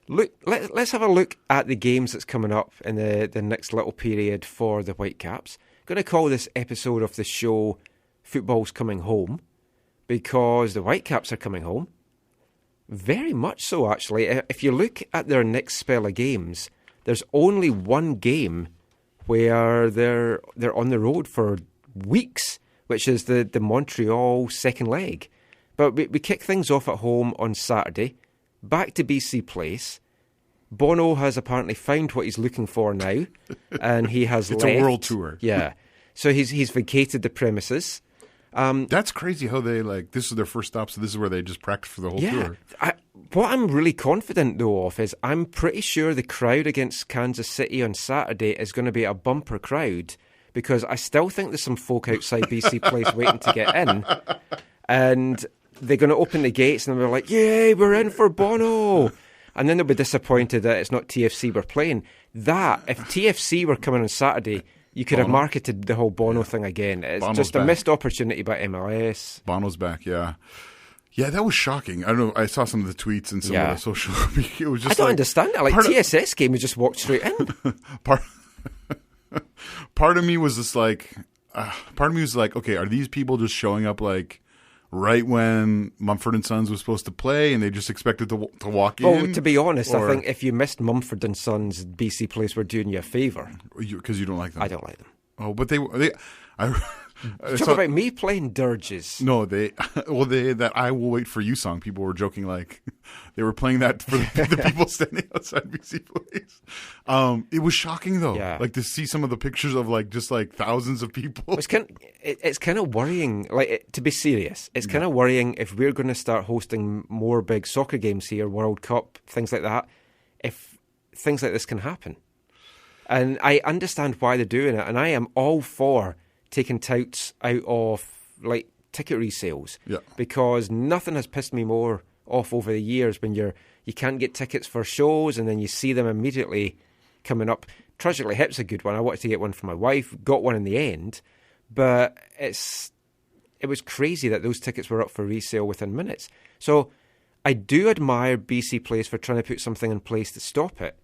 Look, let's have a look at the games that's coming up in the next little period for the Whitecaps. I'm going to call this episode of the show Football's Coming Home because the Whitecaps are coming home. Very much so, actually. If you look at their next spell of games, there's only one game where they're on the road for weeks, which is the Montreal second leg. But we kick things off at home on Saturday, back to BC Place. Bono has apparently found what he's looking for now, and he has it's left. A world tour. Yeah. So he's vacated the premises. That's crazy how they, like, this is their first stop, so this is where they just practice for the whole tour. What I'm really confident, though, of is I'm pretty sure the crowd against Kansas City on Saturday is going to be a bumper crowd because I still think there's some folk outside BC Place waiting to get in, and they're going to open the gates and they'll be like, yay, we're in for Bono! And then they'll be disappointed that it's not TFC we're playing. If TFC were coming on Saturday, you could have marketed the whole Bono thing again. It's Bono's just a back. missed opportunity by MLS. Bono's back, yeah. Yeah, that was shocking. I don't know. I saw some of the tweets and some of the social media. It was just I don't understand that. Like, TSS game, we just walked straight in. Part of me was just like, okay, are these people just showing up like right when Mumford & Sons was supposed to play and they just expected to walk in? Well, to be honest, I think if you missed Mumford & Sons, BC Place were doing you a favour. Because you don't like them? I don't like them. Oh, but Talk about me playing dirges. No, that I Will Wait For You song, people were joking like they were playing that for the people standing outside BC Place. It was shocking though, like to see some of the pictures of like just like thousands of people. It's kind of worrying, like to be serious, it's kind of worrying if we're going to start hosting more big soccer games here, World Cup, things like that, if things like this can happen. And I understand why they're doing it, and I am all for taking touts out of like ticket resales, because nothing has pissed me more off over the years when you can't get tickets for shows and then you see them immediately coming up. Tragically Hip's a good one. I wanted to get one for my wife. Got one in the end. But it was crazy that those tickets were up for resale within minutes. So I do admire BC Place for trying to put something in place to stop it.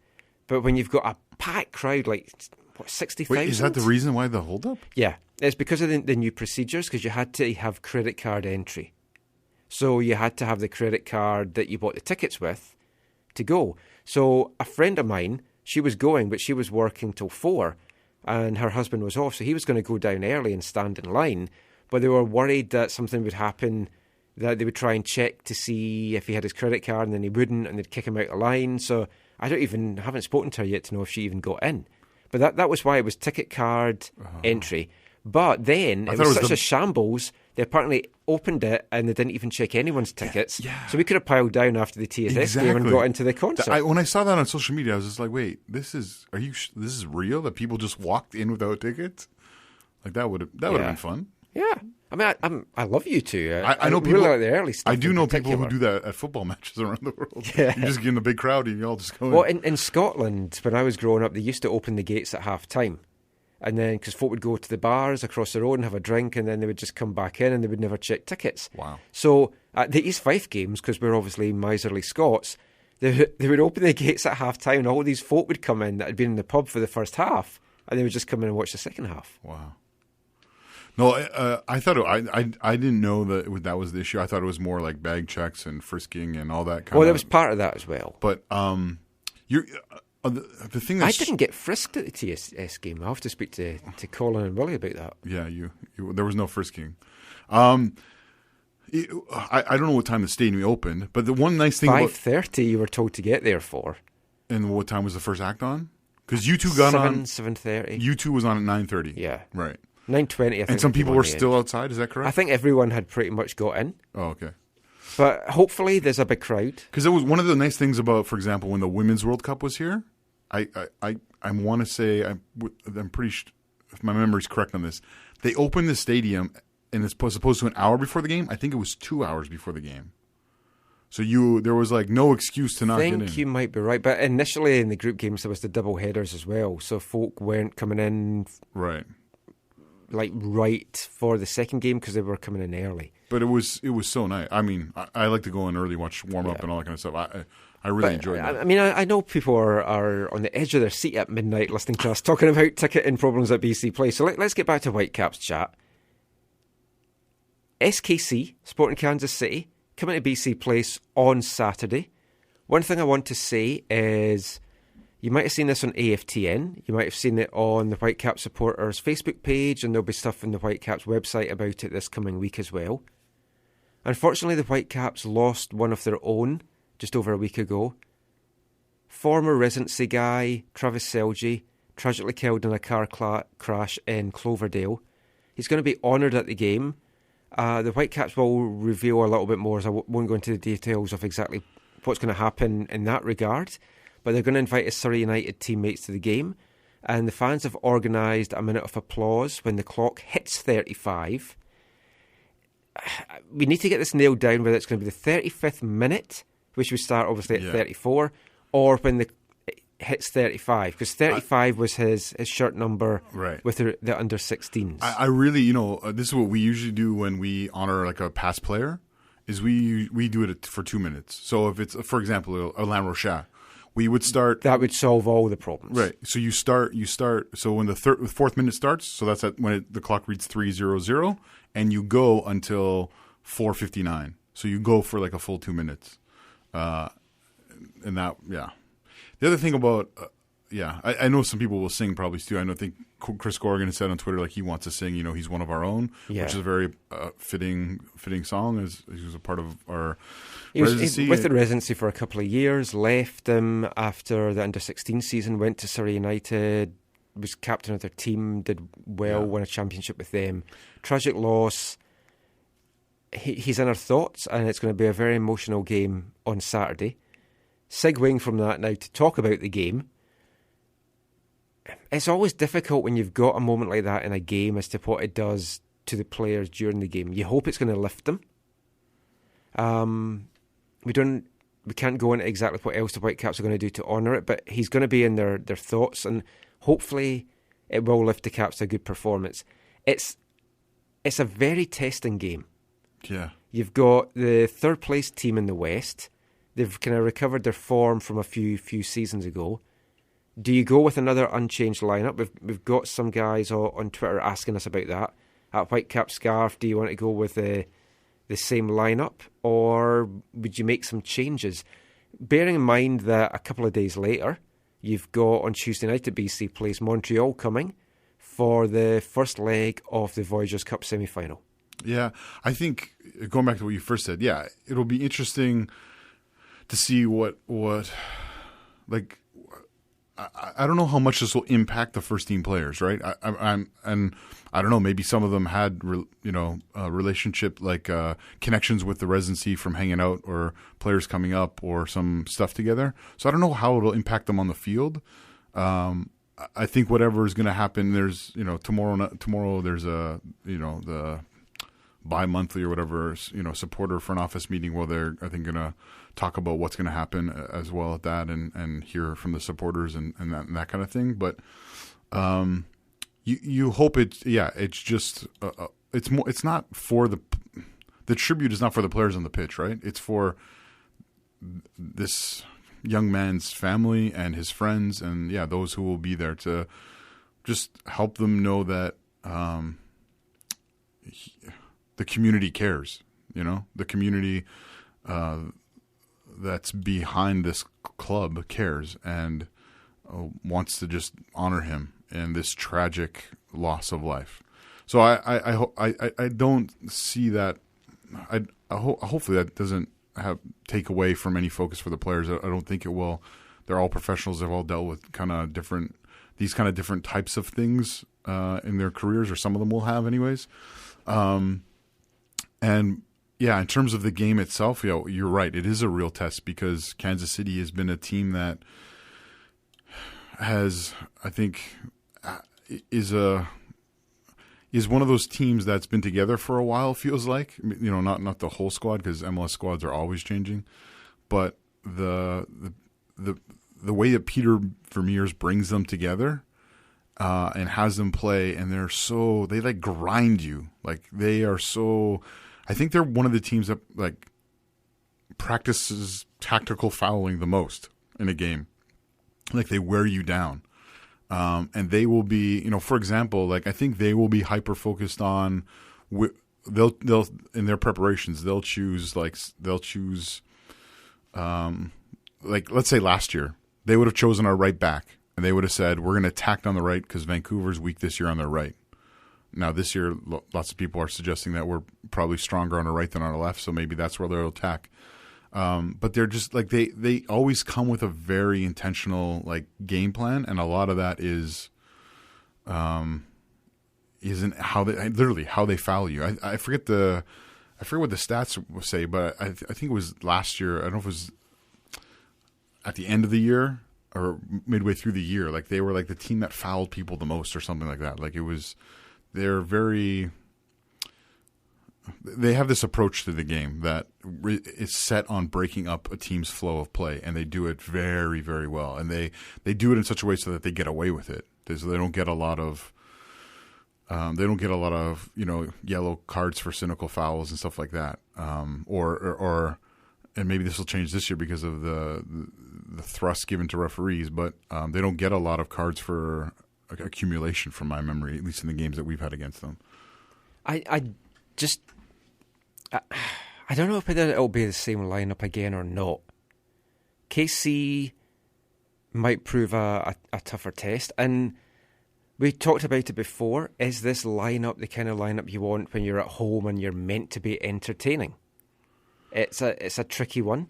But when you've got a packed crowd, like, what, 60,000? Wait, is that the reason why the hold-up? Yeah. It's because of the new procedures, because you had to have credit card entry. So you had to have the credit card that you bought the tickets with to go. So a friend of mine, she was going, but she was working till 4, and her husband was off, so he was going to go down early and stand in line. But they were worried that something would happen, that they would try and check to see if he had his credit card, and then he wouldn't, and they'd kick him out of line. So I haven't spoken to her yet to know if she even got in. But that was why it was ticket card entry. But then it was such a shambles, they apparently opened it and they didn't even check anyone's tickets. Yeah. So we could have piled down after the TSS game and got into the concert. When I saw that on social media, I was just like, wait, this is real? That people just walked in without tickets? Like, that would have been fun. Yeah. I mean, I love you two. I know people, really like the early stuff. I do know people who do that at football matches around the world. Yeah. You just get in a big crowd and you all just go in. Well, in Scotland, when I was growing up, they used to open the gates at half-time. And then, because folk would go to the bars across the road and have a drink, and then they would just come back in and they would never check tickets. Wow. So at the East Fife games, because we're obviously miserly Scots, they would open the gates at half-time and all these folk would come in that had been in the pub for the first half, and they would just come in and watch the second half. Wow. No, I thought I didn't know that was the issue. I thought it was more like bag checks and frisking and all that kind of... Well, there was part of that as well. But you're... the thing that's... I didn't get frisked at the TSS game. I'll have to speak to Colin and Willie about that. Yeah, there was no frisking. I don't know what time the stadium opened, but the one nice thing 5:30 you were told to get there for. And what time was the first act on? Because U2 got on... 7:30. U2 was on at 9:30. Yeah. Right. 9:20, I think. And some people were still outside, is that correct? I think everyone had pretty much got in. Oh, okay. But hopefully there's a big crowd. Because it was one of the nice things about, for example, when the Women's World Cup was here, I want to say, I'm pretty sure, if my memory's correct on this, they opened the stadium, and it's supposed to an hour before the game. I think it was 2 hours before the game. So there was like no excuse to not get in. I think you might be right. But initially in the group games, there was the double headers as well. So folk weren't coming in right for the second game because they were coming in early. But it was so nice. I mean, I like to go in early, watch warm up and all that kind of stuff. I really enjoyed that. I mean, I know people are on the edge of their seat at midnight listening to us talking about ticketing problems at BC Place. So let's get back to Whitecaps chat. SKC, Sporting Kansas City, coming to BC Place on Saturday. One thing I want to say is, you might have seen this on AFTN. You might have seen it on the Whitecaps supporters Facebook page, and there'll be stuff on the Whitecaps website about it this coming week as well. Unfortunately, the Whitecaps lost one of their own just over a week ago. Former residency guy, Travis Selge, tragically killed in a car crash in Cloverdale. He's going to be honoured at the game. The Whitecaps will reveal a little bit more, as I won't go into the details of exactly what's going to happen in that regard. But they're going to invite his Surrey United teammates to the game. And the fans have organised a minute of applause when the clock hits 35. We need to get this nailed down, whether it's going to be the 35th minute, which would start obviously at 34, or when it hits 35, because 35 was his shirt number with the under-16s. I really, this is what we usually do when we honor like a past player, is we do it for 2 minutes. So if it's, for example, Alain Rochat, we would start... That would solve all the problems. Right. So you start. So when the fourth minute starts, so that's when the clock reads 3:00, and you go until 4:59. So you go for like a full 2 minutes. And that, yeah. The other thing about, I know some people will sing probably too. I think Chris Corrigan has said on Twitter like he wants to sing. He's one of our own, which is a very fitting song. As he was a part of our residency. With the residency for a couple of years, left them after the under-16 season, went to Surrey United, was captain of their team, did well, won a championship with them. Tragic loss. He's in our thoughts, and it's going to be a very emotional game on Saturday. Segueing from that now to talk about the game. It's always difficult when you've got a moment like that in a game as to what it does to the players during the game. You hope it's going to lift them. We don't we can't go into exactly what else the Whitecaps are going to do to honour it, but he's going to be in their thoughts, and hopefully it will lift the Caps to a good performance. It's a very testing game. Yeah. You've got the third place team in the West. They've kind of recovered their form from a few seasons ago. Do you go with another unchanged lineup? We've got some guys on Twitter asking us about that. At Whitecap Scarf, do you want to go with the same lineup, or would you make some changes? Bearing in mind that a couple of days later, you've got on Tuesday night at BC Place Montreal coming for the first leg of the Voyageurs Cup semi-final. Yeah, I think, going back to what you first said, yeah, it'll be interesting to see what like, I don't know how much this will impact the first team players, right? And I don't know, maybe some of them had relationship, like connections with the residency from hanging out, or players coming up, or some stuff together. So I don't know how it'll impact them on the field. I think whatever is going to happen, there's tomorrow there's the bi-monthly or whatever supporter front office meeting where they're, I think, going to talk about what's going to happen as well at that, and hear from the supporters and that kind of thing. But you hope it's just it's not for the tribute is not for the players on the pitch, right? It's for this young man's family and his friends, and those who will be there to just help them know that the community cares. The community that's behind this club cares, and wants to just honor him in this tragic loss of life. So I don't see that. Hopefully that doesn't take away from any focus for the players. I don't think it will. They're all professionals. They've all dealt with these kind of different types of things in their careers, or some of them will have anyways. And in terms of the game itself, you're right. It is a real test, because Kansas City has been a team that has, I think, is one of those teams that's been together for a while. Feels like, not the whole squad, because MLS squads are always changing, but the way that Peter Vermeers brings them together and has them play, and they like grind you, like they are so. I think they're one of the teams that like practices tactical fouling the most in a game. Like, they wear you down. And they will be, for example, like, I think they will be hyper focused on, they'll in their preparations, they'll choose, like, let's say last year, they would have chosen our right back, and they would have said, we're going to attack on the right because Vancouver's weak this year on their right. Now, this year, lots of people are suggesting that we're probably stronger on our right than on our left, so maybe that's where they'll attack. But they're just like, they always come with a very intentional like game plan, and a lot of that isn't how they foul you. I forget what the stats say, but I think it was last year. I don't know if it was at the end of the year or midway through the year. Like, they were like the team that fouled people the most, or something like that. Like, it was. They have this approach to the game that is set on breaking up a team's flow of play, and they do it very, very well. And they do it in such a way so that they get away with it. They don't get a lot of yellow cards for cynical fouls and stuff like that. Or and maybe this will change this year because of the thrust given to referees, but they don't get a lot of cards for accumulation, from my memory, at least in the games that we've had against them. I don't know if it'll be the same lineup again or not. KC might prove a tougher test, and we talked about it before. Is this lineup the kind of lineup you want when you're at home and you're meant to be entertaining? It's a tricky one.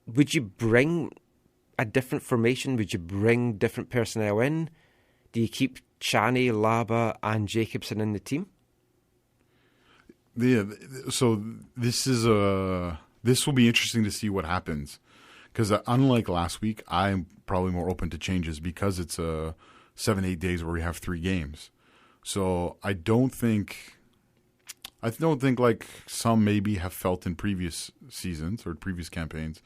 Would you bring a different formation? Would you bring different personnel in? Do you keep Chaney, Laba, and Jacobson in the team? Yeah, so this will be interesting to see what happens, because unlike last week, I'm probably more open to changes because it's 7-8 days where we have 3 games. So I don't think I don't think like some maybe have felt in previous seasons or previous campaigns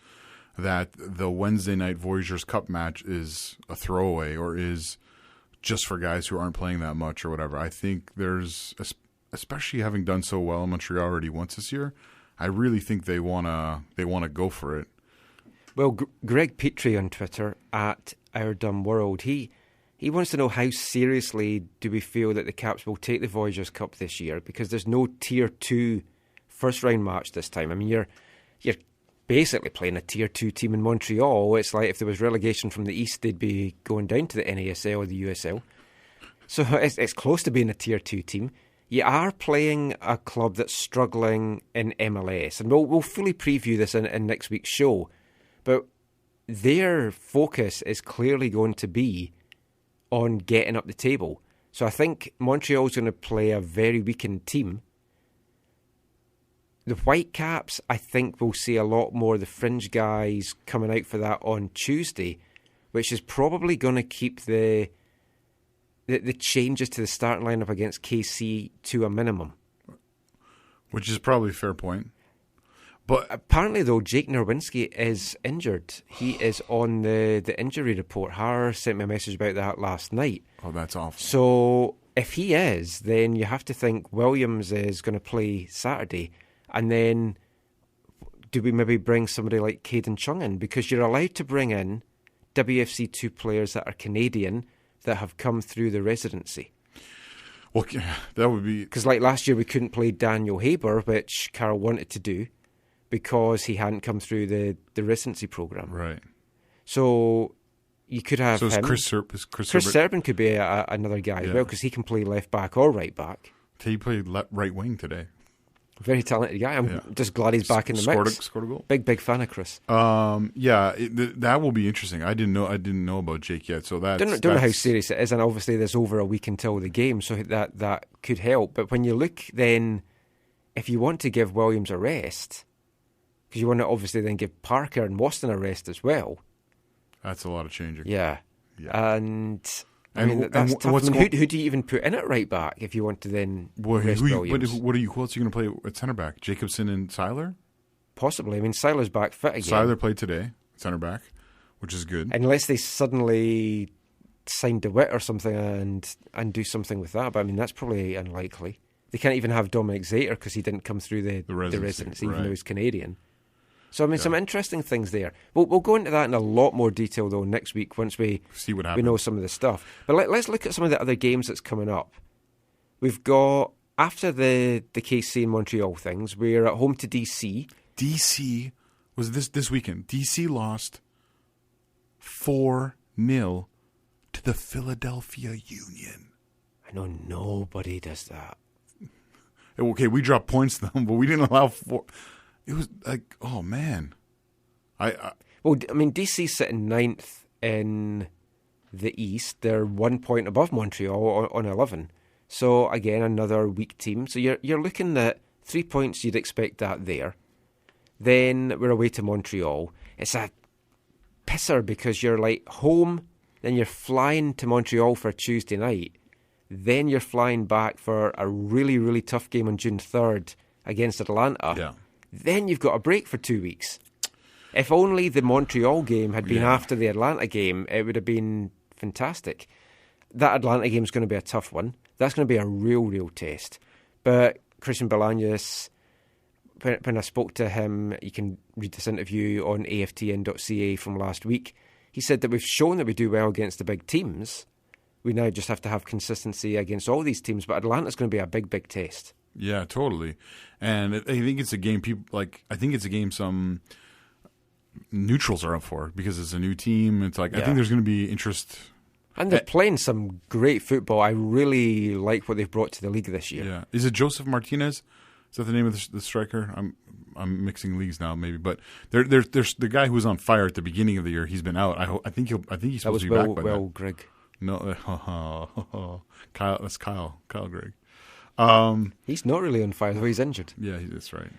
that the Wednesday night Voyageurs Cup match is a throwaway or is just for guys who aren't playing that much or whatever. I think there's, especially having done so well in Montreal already once this year, I really think they wanna go for it. Well, Greg Petrie on Twitter at Our Dumb World, he wants to know how seriously do we feel that the Caps will take the Voyageurs Cup this year, because there's no Tier 2 first round match this time. I mean, you're basically playing a Tier 2 team in Montreal. It's like if there was relegation from the East, they'd be going down to the NASL or the USL. So it's close to being a Tier 2 team. You are playing a club that's struggling in MLS, and we'll fully preview this in next week's show. But their focus is clearly going to be on getting up the table. So I think Montreal's going to play a very weakened team. The Whitecaps, I think we'll see a lot more of the fringe guys coming out for that on Tuesday, which is probably going to keep the changes to the starting lineup against KC to a minimum. Which is probably a fair point. But apparently, though, Jake Nerwinski is injured. He is on the injury report. Har sent me a message about that last night. Oh, that's awful. So if he is, then you have to think Williams is going to play Saturday. And then do we maybe bring somebody like Caden Chung in? Because you're allowed to bring in WFC2 players that are Canadian that have come through the residency. Well, that would be... Because like last year we couldn't play Daniel Haber, which Carroll wanted to do, because he hadn't come through the residency program. Right. So you could have him. Chris Serban could be another guy as well, because he can play left back or right back. He played right wing today. Very talented guy. I'm just glad he's back in the mix. Scored a goal. Big fan of Chris. That will be interesting. I didn't know about Jake yet, so that's... Don't know how serious it is, and obviously there's over a week until the game, so that could help. But when you look then, if you want to give Williams a rest, because you want to obviously then give Parker and Waston a rest as well. That's a lot of changing. Yeah. And I mean, that's tough. I mean, who do you even put in at right back if you want to then rest Williams? Who else are you going to play at centre back? Jacobson and Seiler? Possibly. I mean, Seiler's back fit again. Seiler played today, centre back, which is good. Unless they suddenly sign DeWitt or something and do something with that. But I mean, that's probably unlikely. They can't even have Dominic Zater because he didn't come through the residency, even though he's Canadian. So, I mean, some interesting things there. We'll go into that in a lot more detail, though, next week once we see what happens. We know some of the stuff. But let's look at some of the other games that's coming up. We've got, after the KC and Montreal things, we're at home to DC. DC was this weekend. DC lost 4-0 to the Philadelphia Union. I know nobody does that. Okay, we dropped points to them, but we didn't allow 4... It was like, oh, man. Well, I mean, DC's sitting 9th in the East. They're 1 point above Montreal on 11. So, again, another weak team. So you're looking at 3 points, you'd expect that there. Then we're away to Montreal. It's a pisser because you're like home, then you're flying to Montreal for Tuesday night. Then you're flying back for a really, really tough game on June 3rd against Atlanta. Yeah. Then you've got a break for 2 weeks. If only the Montreal game had been after the Atlanta game, it would have been fantastic. That Atlanta game is going to be a tough one. That's going to be a real test. But Christian Bolaños, when I spoke to him, you can read this interview on AFTN.ca from last week, he said that we've shown that we do well against the big teams. We now just have to have consistency against all these teams. But Atlanta's going to be a big test. Yeah, totally. And I think it's a game some neutrals are up for because it's a new team. It's like I think there's going to be interest. And they're playing some great football. I really like what they've brought to the league this year. Yeah. Is it Joseph Martinez? Is that the name of the striker? I'm mixing leagues now, maybe. But there's the guy who was on fire at the beginning of the year. He's been out. I think he's supposed to be back by now. Greg. No, Kyle. That's Kyle Greg. He's not really on fire, though. He's injured. Yeah, that's right.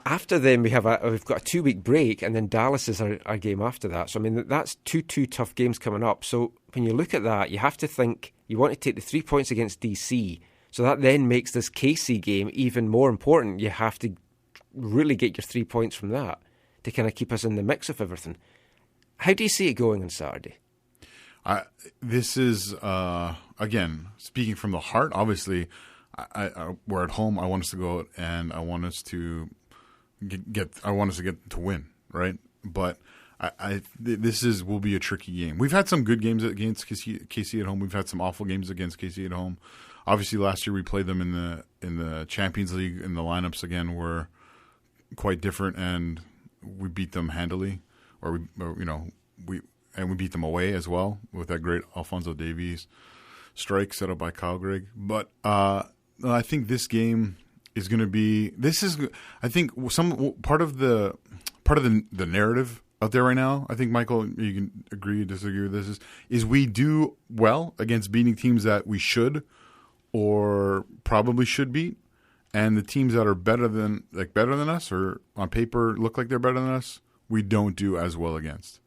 After them, we've got a 2 week break, and then Dallas is our game after that. So, I mean, that's two tough games coming up. So, when you look at that, you have to think you want to take the 3 points against DC, So that then makes this KC game even more important. You have to really get your 3 points from that to kind of keep us in the mix of everything. How do you see it going on Saturday? This is, again, speaking from the heart, obviously, we're at home. I want us to go out and I want us to get to win, right? But this will be a tricky game. We've had some good games against KC at home. We've had some awful games against KC at home. Obviously, last year we played them in the Champions League, and the lineups again were quite different, and we beat them handily, we beat them away as well with that great Alphonso Davies strike set up by Kyle Gregg. But I think this game is going to be. I think some part of the narrative out there right now. I think, Michael, you can agree or disagree with this. Is we do well against beating teams that we should or probably should beat, and the teams that are better than us or on paper look like they're better than us, we don't do as well against.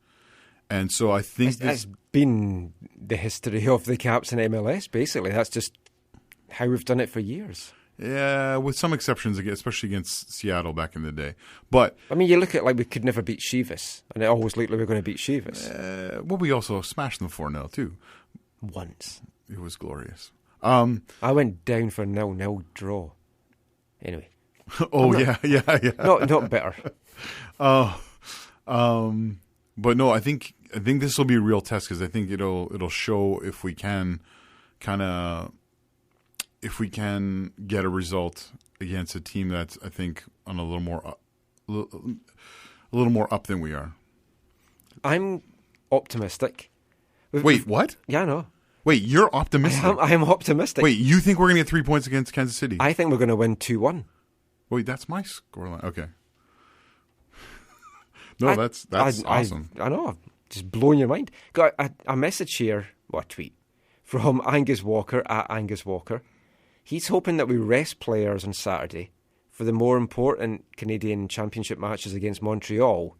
And so I think that's been the history of the Caps in MLS, basically. That's just how we've done it for years. Yeah, with some exceptions, especially against Seattle back in the day. But I mean, you look at we could never beat Chivas, and it always looked like we were going to beat Chivas. Well, we also smashed them 4-0 too. Once. It was glorious. I went down for a 0-0 draw. Anyway. Yeah. Not bitter. But no, I think this will be a real test because I think it'll show if we can get a result against a team that's, I think, on a little more up than we are. I'm optimistic. Wait, what? Yeah, I know. Wait, you're optimistic? I am optimistic. Wait, you think we're going to get 3 points against Kansas City? I think we're going to win 2-1. Wait, that's my scoreline. Okay. No, that's awesome. I know. Just blowing your mind. Got a message here, a tweet, from Angus Walker, at Angus Walker. He's hoping that we rest players on Saturday for the more important Canadian Championship matches against Montreal.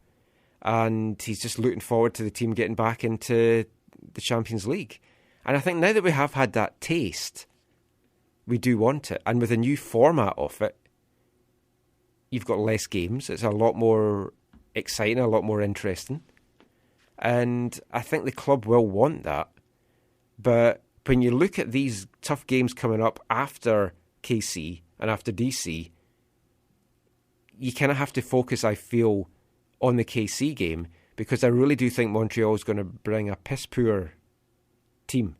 And he's just looking forward to the team getting back into the Champions League. And I think now that we have had that taste, we do want it. And with a new format of it, you've got less games. It's a lot more exciting, a lot more interesting. And I think the club will want that. But when you look at these tough games coming up after KC and after DC, you kind of have to focus, I feel, on the KC game, because I really do think Montreal is going to bring a piss-poor team.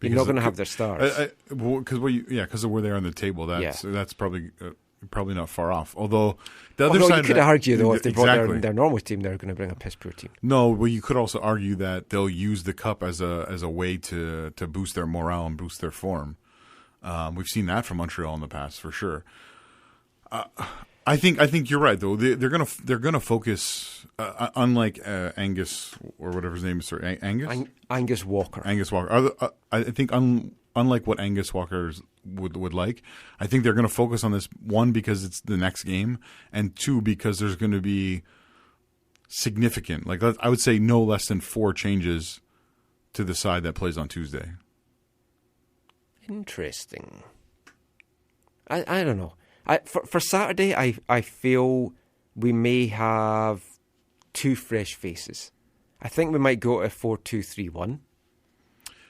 You're not going to have their stars. Because of where they are on the table. That's probably not far off. Although the other Although side, you could argue though, if they exactly. brought their normal team, they're going to bring a piss-poor team. No, well, you could also argue that they'll use the cup as a way to boost their morale and boost their form. We've seen that from Montreal in the past for sure. I think you're right though. They're gonna focus, unlike Angus or whatever his name is. Sorry, Angus. Angus Walker. Angus Walker. I think unlike what Angus Walker would like, I think they're going to focus on this, one, because it's the next game, and two, because there's going to be significant, I would say no less than 4 changes to the side that plays on Tuesday. Interesting. I don't know. For Saturday, I feel we may have 2 fresh faces. I think we might go to 4-2-3-1.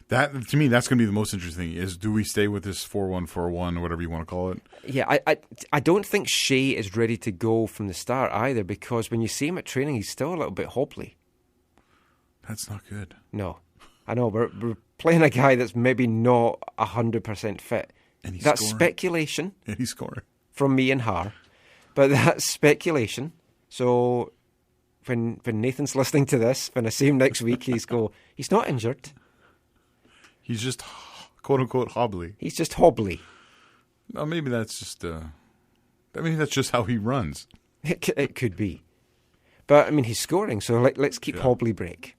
That, to me, that's going to be the most interesting thing, is do we stay with this 4-1-4-1 or whatever you want to call it? Yeah, I don't think Shea is ready to go from the start either, because when you see him at training, he's still a little bit hobbly. That's not good. No. I know, we're playing a guy that's maybe not 100% fit. And he's that's scoring. Speculation. And he's scoring. From me and her. But that's speculation. So when Nathan's listening to this, when I see him next week, he's not injured. He's just, quote unquote, hobbly. He's just hobbly. No, maybe that's just how he runs. It could be. But, I mean, he's scoring, so let's keep hobbly break.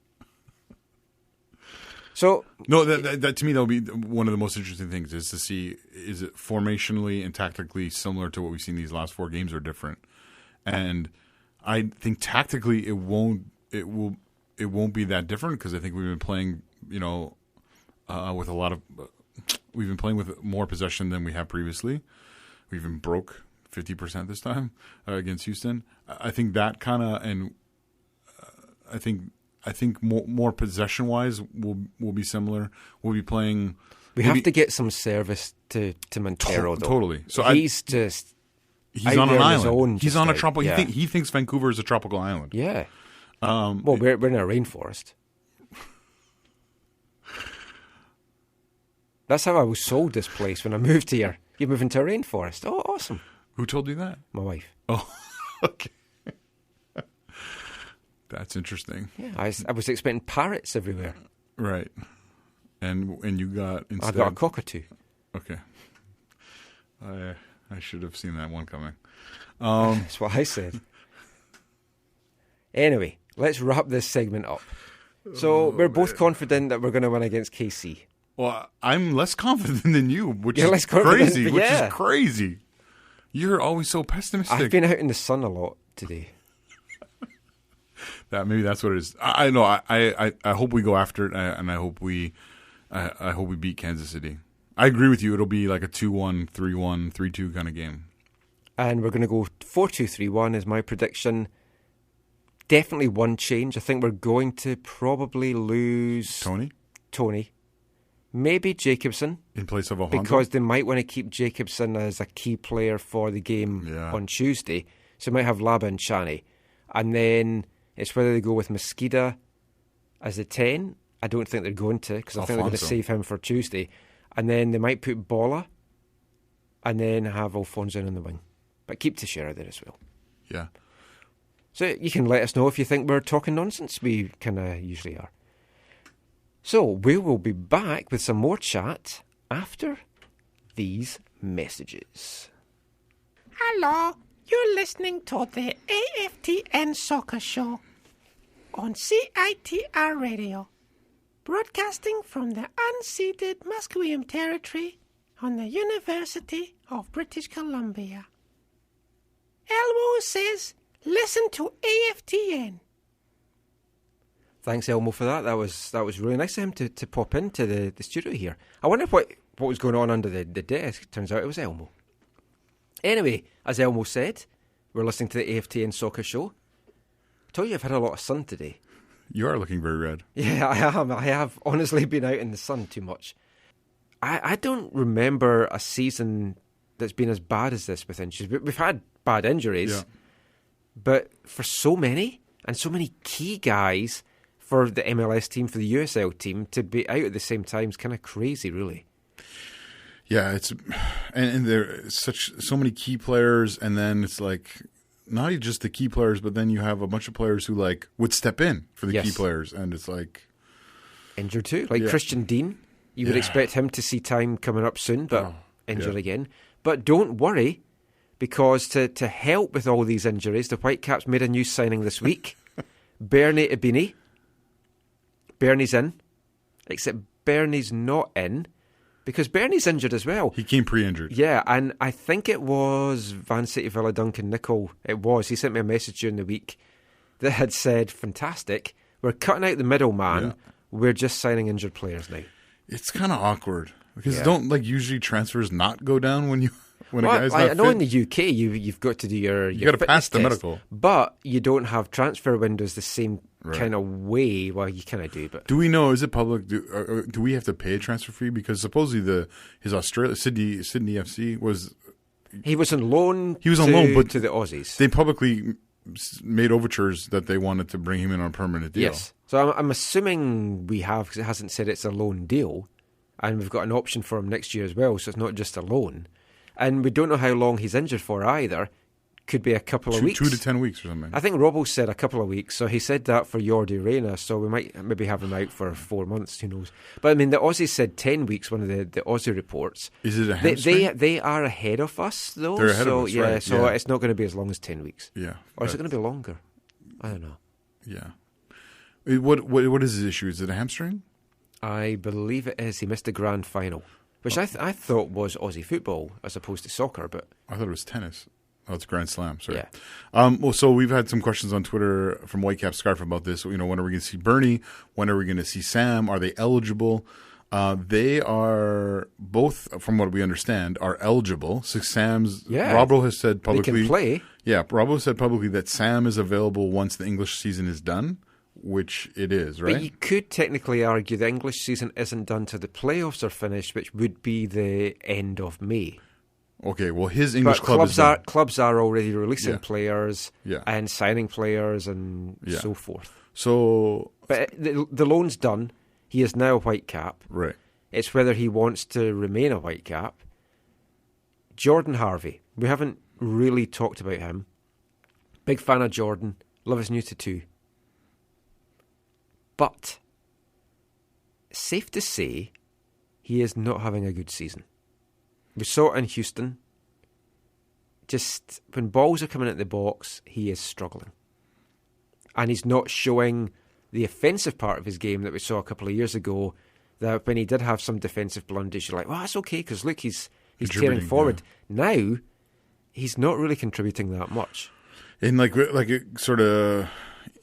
So no, that to me, that would be one of the most interesting things, is to see, is it formationally and tactically similar to what we've seen these last 4 games, or different? And I think tactically it won't be that different, because I think we've been playing, with a lot of We've been playing with more possession than we have previously. We even broke 50% this time against Houston. I think that kind of, and I think more possession wise will be similar. We'll be playing. We have to get some service to Montero, though. Totally. So he's on an island. He's on a out. tropical. Yeah. He thinks Vancouver is a tropical island. Yeah. Well, we're in a rainforest. That's how I was sold this place when I moved here. You're moving to a rainforest. Oh, awesome. Who told you that? My wife. Oh, okay. That's interesting. Yeah, I was expecting parrots everywhere. Right. And you got instead. I got a cockatoo. Okay. I should have seen that one coming. That's what I said. Anyway, let's wrap this segment up. So we're both confident that we're going to win against KC. Well, I'm less confident than you, which You're is less confident, crazy. but Which yeah. is crazy. You're always so pessimistic. I've been out in the sun a lot today. Maybe that's what it is. I know. I hope we go after it, and I hope we beat Kansas City. I agree with you. It'll be like a 2-1, 3-1, 3-2 kind of game. And we're going to go 4-2-3-1 is my prediction. Definitely one change. I think we're going to probably lose Tony. Maybe Jacobson. In place of Alejandro? Because they might want to keep Jacobson as a key player for the game on Tuesday. So they might have Laba and Chani. And then it's whether they go with Mosqueda as a 10. I don't think they're going to, because I think they're going to save him for Tuesday. And then they might put Bola and then have Alfonso in the wing. But keep Teixeira there as well. Yeah. So you can let us know if you think we're talking nonsense. We kind of usually are. So we will be back with some more chat after these messages. Hello, you're listening to the AFTN Soccer Show on CiTR Radio, broadcasting from the unceded Musqueam Territory on the University of British Columbia. Elmo says, listen to AFTN. Thanks, Elmo, for that. That was really nice of him to pop into the studio here. I wonder what was going on under the desk. Turns out it was Elmo. Anyway, as Elmo said, we're listening to the AFTN Soccer Show. I told you I've had a lot of sun today. You are looking very red. Yeah, I am. I have honestly been out in the sun too much. I don't remember a season that's been as bad as this with injuries. We've had bad injuries, but for so many, and so many key guys for the MLS team, for the USL team, to be out at the same time is kind of crazy, really. Yeah, it's and there are so many key players, and then it's like not just the key players, but then you have a bunch of players who like would step in for the key players, and it's like injured too, like Christian Dean. You would expect him to see time coming up soon, but injured again. But don't worry, because to help with all these injuries, the Whitecaps made a new signing this week. Bernie Ibini. Bernie's in, except Bernie's not in because Bernie's injured as well. He came pre-injured. Yeah, and I think it was Van City Villa Duncan Nicol. It was. He sent me a message during the week that had said, fantastic, we're cutting out the middleman. We're just signing injured players now. It's kind of awkward because don't like usually transfers not go down when a guy's not fit? I know in the UK you've got to do your you got to pass the test, medical, but you don't have transfer windows the same kind of way. Well, you kind of do, but do we know? Is it public? Do we have to pay a transfer fee? Because supposedly his Australia Sydney FC was he was on loan. He was on loan, but to the Aussies. They publicly made overtures that they wanted to bring him in on a permanent deal. Yes, so I'm assuming we have, because it hasn't said it's a loan deal, and we've got an option for him next year as well. So it's not just a loan, and we don't know how long he's injured for either. Could be a couple of weeks. 2 to 10 weeks or something. I think Robbo said a couple of weeks, so he said that for Jordi Reyna, so we might maybe have him out for 4 months, who knows. But I mean, the Aussies said 10 weeks, one of the Aussie reports. Is it a hamstring? They are ahead of us, though. They're ahead of us, right. So it's not going to be as long as 10 weeks. Yeah. Or is it going to be longer? I don't know. Yeah. What is his issue? Is it a hamstring? I believe it is. He missed the grand final, which I thought was Aussie football as opposed to soccer, but I thought it was tennis. Oh, it's Grand Slam. Sorry. Yeah. Well, so we've had some questions on Twitter from Whitecap Scarf about this. You know, when are we going to see Bernie? When are we going to see Sam? Are they eligible? They are both, from what we understand, are eligible. So Sam's Yeah. Robbo has said publicly. They can play. Yeah, Robbo said publicly that Sam is available once the English season is done, which it is, right? But you could technically argue the English season isn't done till the playoffs are finished, which would be the end of May. Okay, well, his English But club is done. clubs are already releasing players Yeah. and signing players and Yeah. so forth. So, But the loan's done. He is now a Whitecap. right. It's whether he wants to remain a Whitecap. Jordan Harvey. We haven't really talked about him. Big fan of Jordan. Love his new tattoo. But safe to say he is not having a good season. We saw it in Houston. Just when balls are coming at the box, he is struggling. And he's not showing the offensive part of his game that we saw a couple of years ago, that when he did have some defensive blunders, you're like, well, that's okay, because look, he's tearing forward. Yeah. Now, he's not really contributing that much. And like it sort of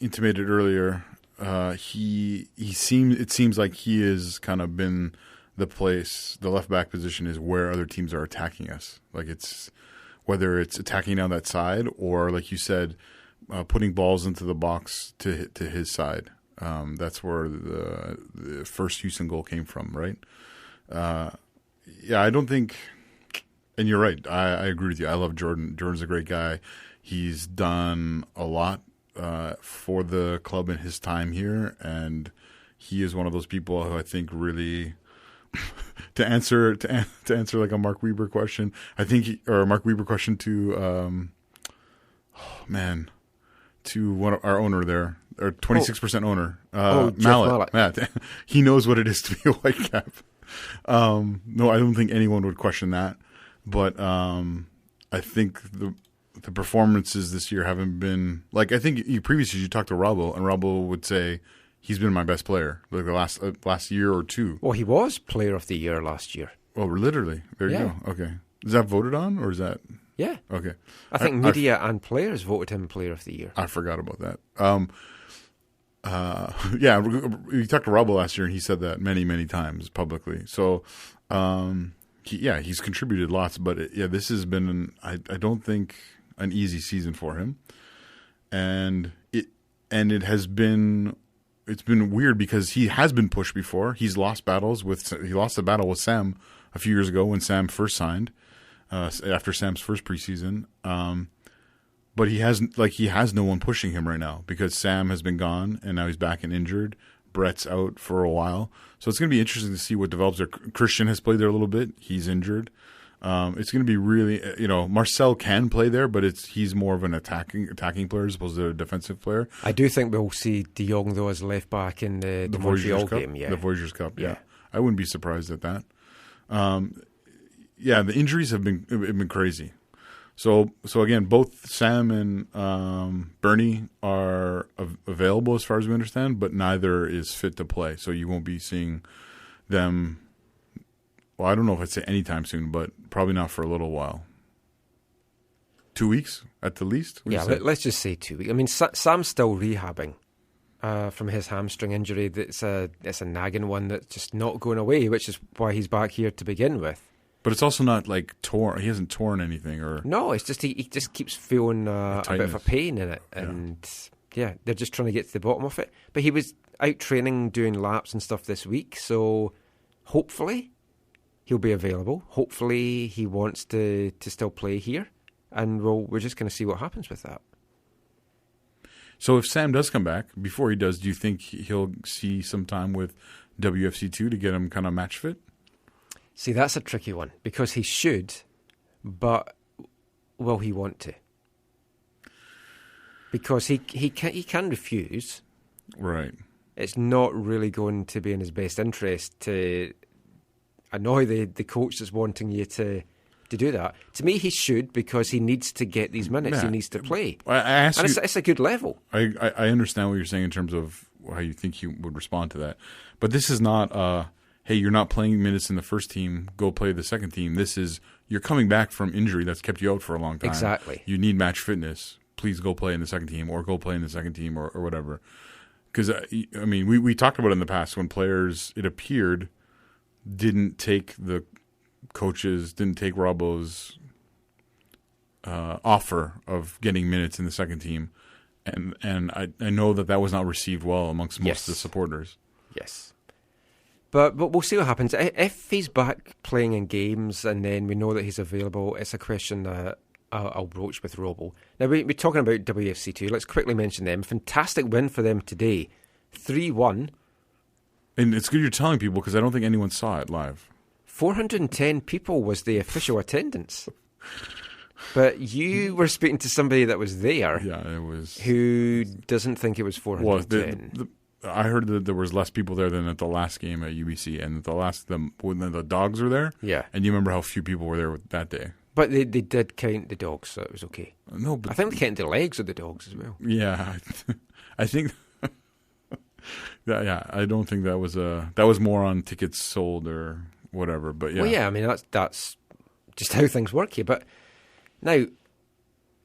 intimated earlier, it seems like he has kind of been the place, the left back position is where other teams are attacking us. Like it's, whether it's attacking down that side or, like you said, putting balls into the box to his side. That's where the first Houston goal came from, right? I don't think, and you're right. I agree with you. I love Jordan. Jordan's a great guy. He's done a lot for the club in his time here, and he is one of those people who I think really, to answer like a Mark Weber question, or a Mark Weber question to, to one of our owner there, or 26% owner, Mallet. He knows what it is to be a Whitecap. No, I don't think anyone would question that. But I think the performances this year haven't been, like, I think previously you talked to Robbo, and Robbo would say he's been my best player like the last year or two. Well, he was Player of the Year last year. Oh, literally. There you go. Okay. Is that voted on, or is that? Yeah. Okay. I think media and players voted him Player of the Year. I forgot about that. We talked to Robbo last year, and he said that many, many times publicly. So, he's contributed lots, but this has been I don't think an easy season for him, and it's been weird because he has been pushed before. He lost the battle with Sam a few years ago when Sam first signed, after Sam's first preseason. But he has no one pushing him right now because Sam has been gone and now he's back and injured. Brett's out for a while. So it's going to be interesting to see what develops there. Christian has played there a little bit. He's injured. It's going to be really, Marcel can play there, but he's more of an attacking player as opposed to a defensive player. I do think we'll see De Jong, though, as left back in the Montreal game. Yeah. The Voyageurs Cup, yeah. I wouldn't be surprised at that. The injuries have been crazy. So again, both Sam and Bernie are available as far as we understand, but neither is fit to play. So you won't be seeing them. Well, I don't know if I'd say anytime soon, but probably not for a little while. 2 weeks at the least? Let's just say 2 weeks. I mean, Sam's still rehabbing from his hamstring injury. It's a nagging one that's just not going away, which is why he's back here to begin with. But it's also not like torn. He hasn't torn anything, or no. It's just he just keeps feeling a bit of a pain in it, and they're just trying to get to the bottom of it. But he was out training, doing laps and stuff this week, so hopefully he'll be available. Hopefully he wants to still play here, and we're just going to see what happens with that. So if Sam does come back, before he does, do you think he'll see some time with WFC2 to get him kind of match fit? See, that's a tricky one because he should, but will he want to? Because he can refuse. Right. It's not really going to be in his best interest to annoy the coach that's wanting you to do that. To me, he should because he needs to get these minutes. Yeah. He needs to play. It's a good level. I understand what you're saying in terms of how you think he would respond to that. But this is not hey, you're not playing minutes in the first team, go play the second team. This is, you're coming back from injury that's kept you out for a long time. Exactly. You need match fitness. Please go play in the second team or go play in the second team or whatever. Because, we talked about it in the past when players, it appeared didn't take the coaches, didn't take Robbo's offer of getting minutes in the second team. And I know that was not received well amongst most of the supporters. Yes. But we'll see what happens. If he's back playing in games and then we know that he's available, it's a question that I'll broach with Robbo. Now, we're talking about WFC2. Let's quickly mention them. Fantastic win for them today. 3-1. And it's good you're telling people because I don't think anyone saw it live. 410 people was the official attendance. But you were speaking to somebody that was there. Yeah, it was. Who doesn't think it was 410. Well, I heard that there was less people there than at the last game at UBC, and when the dogs were there. Yeah. And you remember how few people were there that day. But they did count the dogs, so it was okay. No, but I think they counted the legs of the dogs as well. Yeah, I think. I don't think that was more on tickets sold or whatever. But yeah. Well, yeah, I mean that's just how things work here. But now,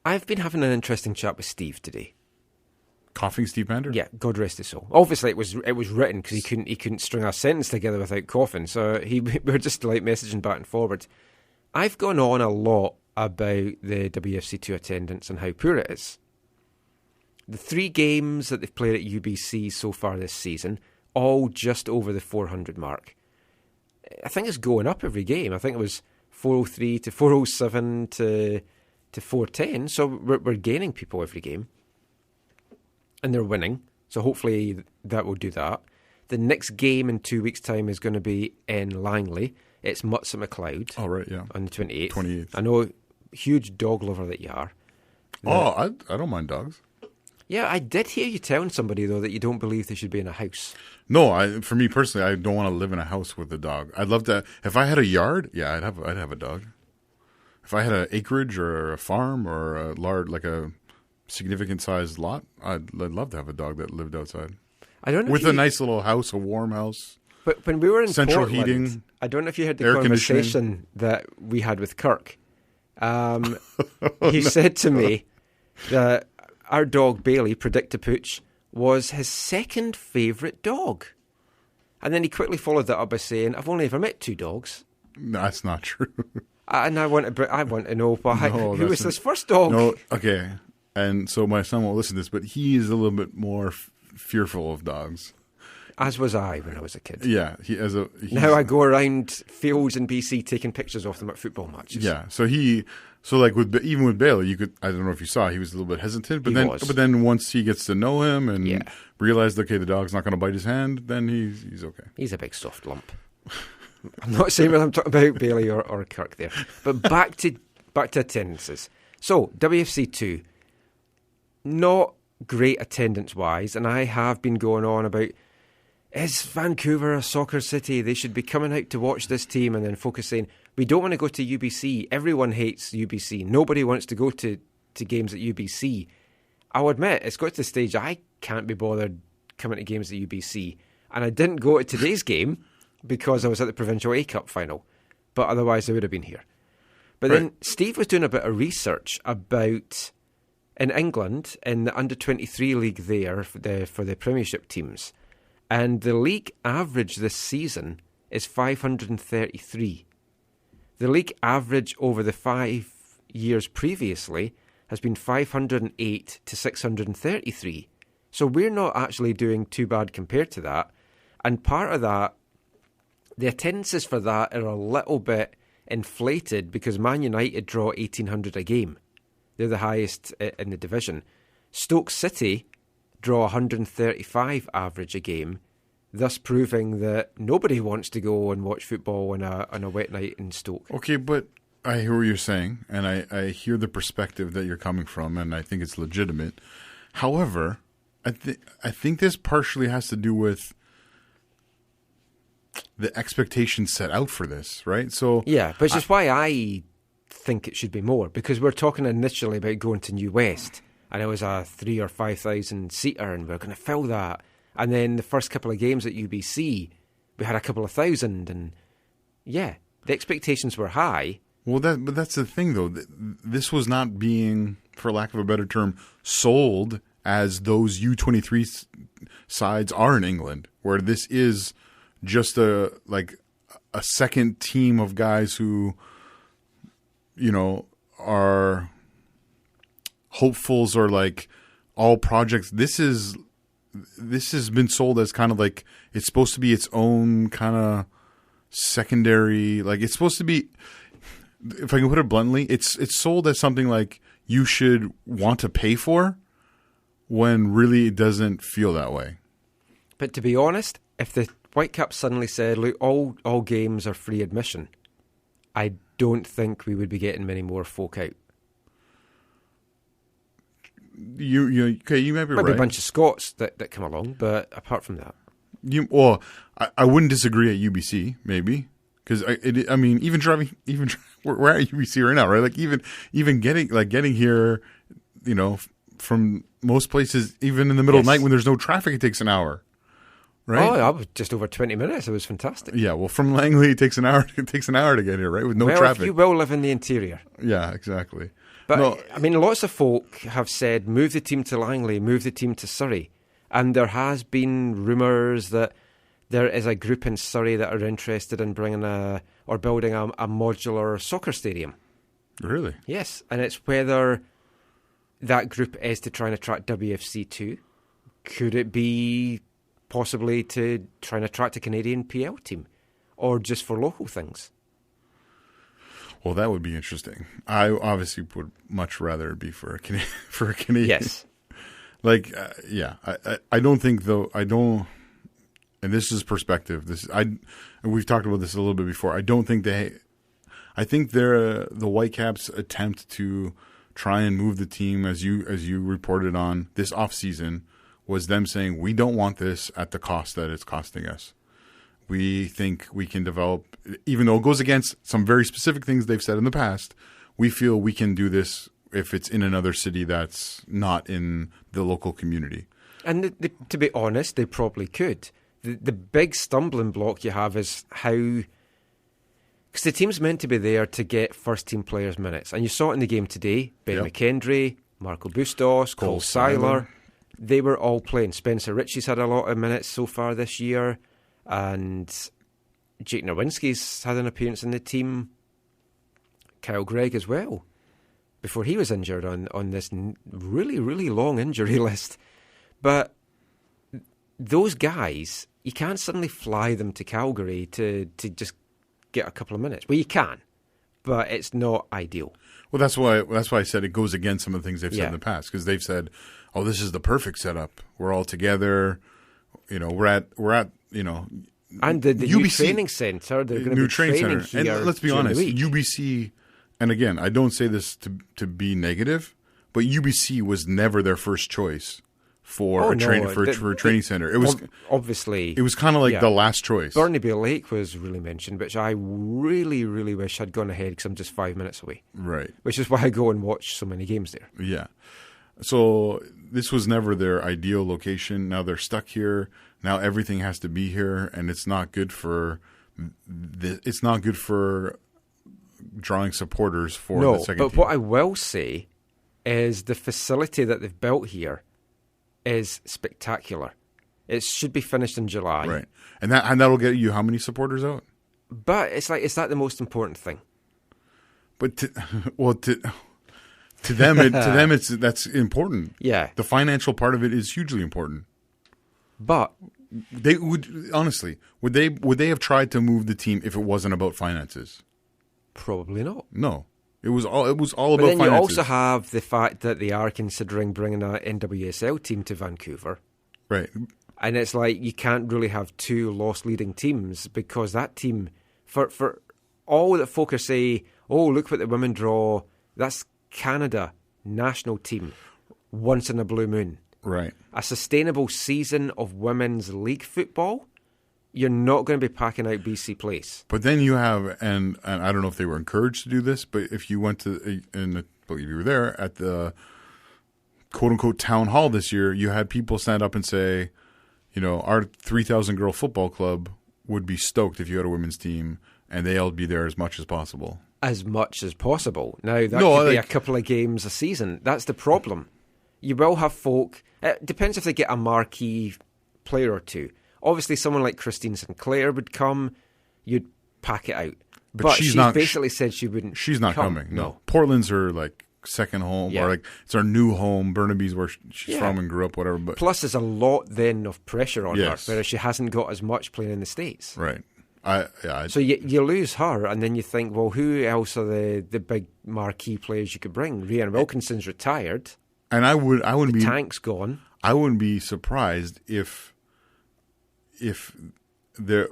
I've been having an interesting chat with Steve today. Coughing Steve Mander? Yeah, God rest his soul. Obviously, it was written because he couldn't string a sentence together without coughing. So we were just like messaging back and forward. I've gone on a lot about the WFC2 attendance and how poor it is. The 3 games that they've played at UBC so far this season, all just over the 400 mark. I think it's going up every game. I think it was 403 to 407 to 410. So we're gaining people every game. And they're winning. So hopefully that will do that. The next game in 2 weeks' time is going to be in Langley. It's Mutts at McLeod. Oh, right, yeah. On the 28th. 28th. I know, huge dog lover that you are. I don't mind dogs. Yeah, I did hear you telling somebody, though, that you don't believe they should be in a house. No, for me personally, I don't want to live in a house with a dog. I'd love to. If I had a yard, yeah, I'd have a dog. If I had an acreage or a farm or a large, like a significant sized lot, I'd love to have a dog that lived outside. I don't know with a nice little house, a warm house. But when we were in central Portland, heating, I don't know if you had the air conversation that we had with Kirk. He said to me that our dog Bailey, Predictapooch, was his second favourite dog. And then he quickly followed that up by saying, I've only ever met 2 dogs. No, that's not true. And I want to know why. Who was this first dog? No, okay. And so my son won't listen to this, but he is a little bit more fearful of dogs. As was I when I was a kid. Yeah. Now I go around fields in BC taking pictures of them at football matches. Yeah. So even with Bailey, I don't know if you saw, he was a little bit hesitant, but then once he gets to know him and realized, okay, the dog's not going to bite his hand, then he's okay. He's a big soft lump. I'm not saying whether I'm talking about Bailey or Kirk there. But back to attendances. So, WFC2, not great attendance-wise, and I have been going on about, is Vancouver a soccer city? They should be coming out to watch this team, and then focusing, we don't want to go to UBC. Everyone hates UBC. Nobody wants to go to games at UBC. I'll admit, it's got to the stage I can't be bothered coming to games at UBC. And I didn't go to today's game because I was at the Provincial A-Cup final. But otherwise I would have been here. But then Steve was doing a bit of research about, in England, in the under-23 league there for the Premiership teams. And the league average this season is 533. The league average over the 5 years previously has been 508 to 633. So we're not actually doing too bad compared to that. And part of that, the attendances for that are a little bit inflated because Man United draw 1,800 a game. They're the highest in the division. Stoke City draw 135 average a game, thus proving that nobody wants to go and watch football on a wet night in Stoke. Okay, but I hear what you're saying, and I hear the perspective that you're coming from, and I think it's legitimate. However, I think this partially has to do with the expectations set out for this, right? So yeah, which is why I think it should be more, because we're talking initially about going to New West, and it was a 3,000 or 5,000 seater, and we're going to fill that. And then the first couple of games at UBC, we had a couple of thousand, and yeah, the expectations were high. Well, but that's the thing, though. This was not being, for lack of a better term, sold as those U23 sides are in England, where this is just a a second team of guys who, are hopefuls or like all projects. This has been sold as kind of like it's supposed to be its own kind of secondary. Like it's supposed to be, if I can put it bluntly, it's sold as something like you should want to pay for, when really it doesn't feel that way. But to be honest, if the Whitecaps suddenly said, "Look, all games are free admission," I don't think we would be getting many more folk out. You might be right. Maybe a bunch of Scots that come along, but apart from that, I wouldn't disagree at UBC maybe, because even we're at UBC right now, right? Like even getting here, from most places, even in the middle of the night when there's no traffic, it takes an hour. Right? Oh, I was just over 20 minutes. It was fantastic. Yeah, well, from Langley, it takes an hour. It takes an hour to get here, right? With no traffic. If you will live in the interior. Yeah, exactly. But lots of folk have said, move the team to Langley, move the team to Surrey, and there has been rumours that there is a group in Surrey that are interested in building a modular soccer stadium. Really? Yes, and it's whether that group is to try and attract WFC2. Could it be possibly to try and attract a Canadian PL team, or just for local things? Well, that would be interesting. I obviously would much rather it be for a Canadian. Yes. I don't think though. I don't, and this is perspective. And we've talked about this a little bit before. I don't think I think the Whitecaps' attempt to try and move the team, as you reported on this off season, was them saying, we don't want this at the cost that it's costing us. We think we can develop, even though it goes against some very specific things they've said in the past, we feel we can do this if it's in another city that's not in the local community. And to be honest, they probably could. The big stumbling block you have is how, because the team's meant to be there to get first-team players minutes. And you saw it in the game today. Ben McKendry, Marco Bustos, Cole Seiler. They were all playing. Spencer Ritchie's had a lot of minutes so far this year. And Jake Nowinski's had an appearance in the team. Kyle Gregg as well, before he was injured on this really, really long injury list. But those guys, you can't suddenly fly them to Calgary to just get a couple of minutes. Well, you can, but it's not ideal. Well, that's why I said it goes against some of the things they've said in the past, because they've said, "Oh, this is the perfect setup. We're all together. We're at and the UBC, new training centre. They're going to be training here. And let's be honest, UBC. And again, I don't say this to be negative, but UBC was never their first choice for a training center. It was obviously it was kind of like the last choice. Burnaby Lake was really mentioned, which I really, really wish I'd gone ahead, because I'm just 5 minutes away. Right. Which is why I go and watch so many games there. Yeah. So this was never their ideal location. Now they're stuck here. Now everything has to be here, and it's not good for drawing supporters for the second team. But what I will say is the facility that they've built here is spectacular. It should be finished in July. Right. And that'll get you how many supporters out? But is that the most important thing? But to them that's important. Yeah. The financial part of it is hugely important. But they would they have tried to move the team if it wasn't about finances? Probably not. No. It was all about finances. But then you also have the fact that they are considering bringing an NWSL team to Vancouver. Right. And it's like you can't really have two lost leading teams, because that team, for all that folk are say, oh, look what the women draw, that's Canada national team once in a blue moon. Right. A sustainable season of women's league football, you're not going to be packing out BC Place. But then you have, and I don't know if they were encouraged to do this, but if you went to, and I believe you were there, at the quote-unquote town hall this year, you had people stand up and say, our 3,000-girl football club would be stoked if you had a women's team, and they'll be there as much as possible. As much as possible. Now, that could be a couple of games a season. That's the problem. You will have folk. It depends if they get a marquee player or two. Obviously, someone like Christine Sinclair would come. You'd pack it out. But she's basically said she wouldn't. She's not come. coming. No. Portland's her like second home, Yeah. or like it's our new home. Burnaby's where she's from and grew up, whatever. But plus, there's a lot then of pressure on Yes. her, whereas she hasn't got as much playing in the States. right. So you lose her, and then you think, well, who else are the big marquee players you could bring? Rhian Wilkinson's retired. And I wouldn't be Tank's gone. I wouldn't be surprised if their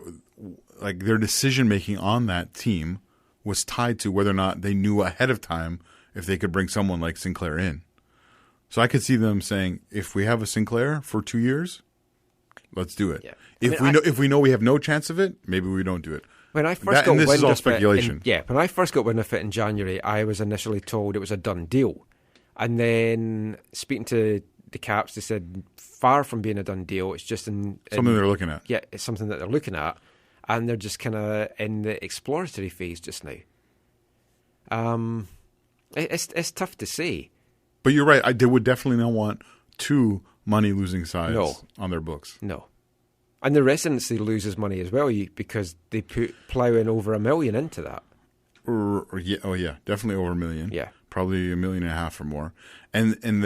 decision making on that team was tied to whether or not they knew ahead of time if they could bring someone like Sinclair in. So I could see them saying, if we have a Sinclair for 2 years, let's do it. Yeah. If we know we have no chance of it, maybe we don't do it. When I first got wind this is all of speculation. when I first got wind of it in January, I was initially told it was a done deal. And then speaking to the Caps, they said far from being a done deal. It's just something they're looking at. Yeah, it's something that they're looking at, and they're just kind of in the exploratory phase just now. It's tough to say. But you're right. They would definitely not want two money-losing sides on their books. No. And the residency loses money as well because they plough in over $1 million into that. Definitely over $1 million. Yeah, probably $1.5 million or more, and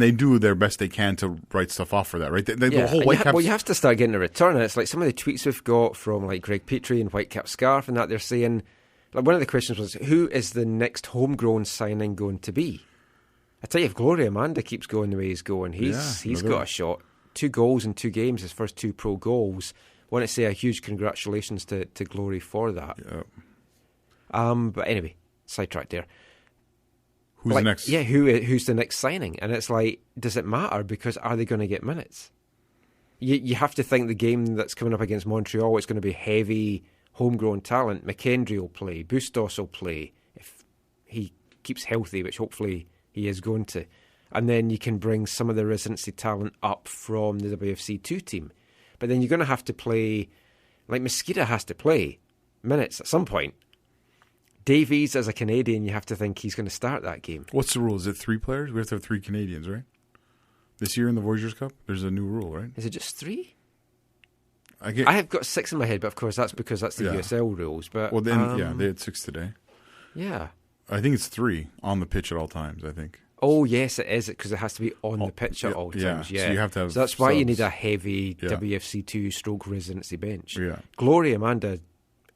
they do their best they can to write stuff off for that, right? The whole Whitecaps. You have to start getting a return. And it's like some of the tweets we've got from like Greg Petrie and Whitecap Scarf, and that they're saying, like one of the questions was, who is the next homegrown signing going to be? I tell you, if Glory Amanda keeps going the way he's going, he's got a shot. 2 goals in 2 games, his first 2 pro goals. I want to say a huge congratulations to Glory for that. Yeah. But anyway, sidetracked there. Who's the next? Yeah, who's the next signing? And it's like, does it matter? Because are they going to get minutes? You have to think the game that's coming up against Montreal, it's going to be heavy homegrown talent. McKendry will play. Bustos will play if he keeps healthy, which hopefully he is going to. And then you can bring some of the residency talent up from the WFC2 team. But then you're going to have to play, like Mosqueda has to play minutes at some point. Davies, as a Canadian, you have to think he's going to start that game. What's the rule? Is it 3 players? We have to have 3 Canadians, right? This year in the Voyageurs Cup, there's a new rule, right? Is it just 3? I have got 6 in my head, but of course that's because that's the USL rules. But well, then they had 6 today. Yeah, I think it's 3 on the pitch at all times. I think. Oh yes, it is because it has to be on the pitch at all times. Yeah, so you have to have. So that's why subs. you need a heavy WFC2 stroke residency bench. Yeah, Glory Amanda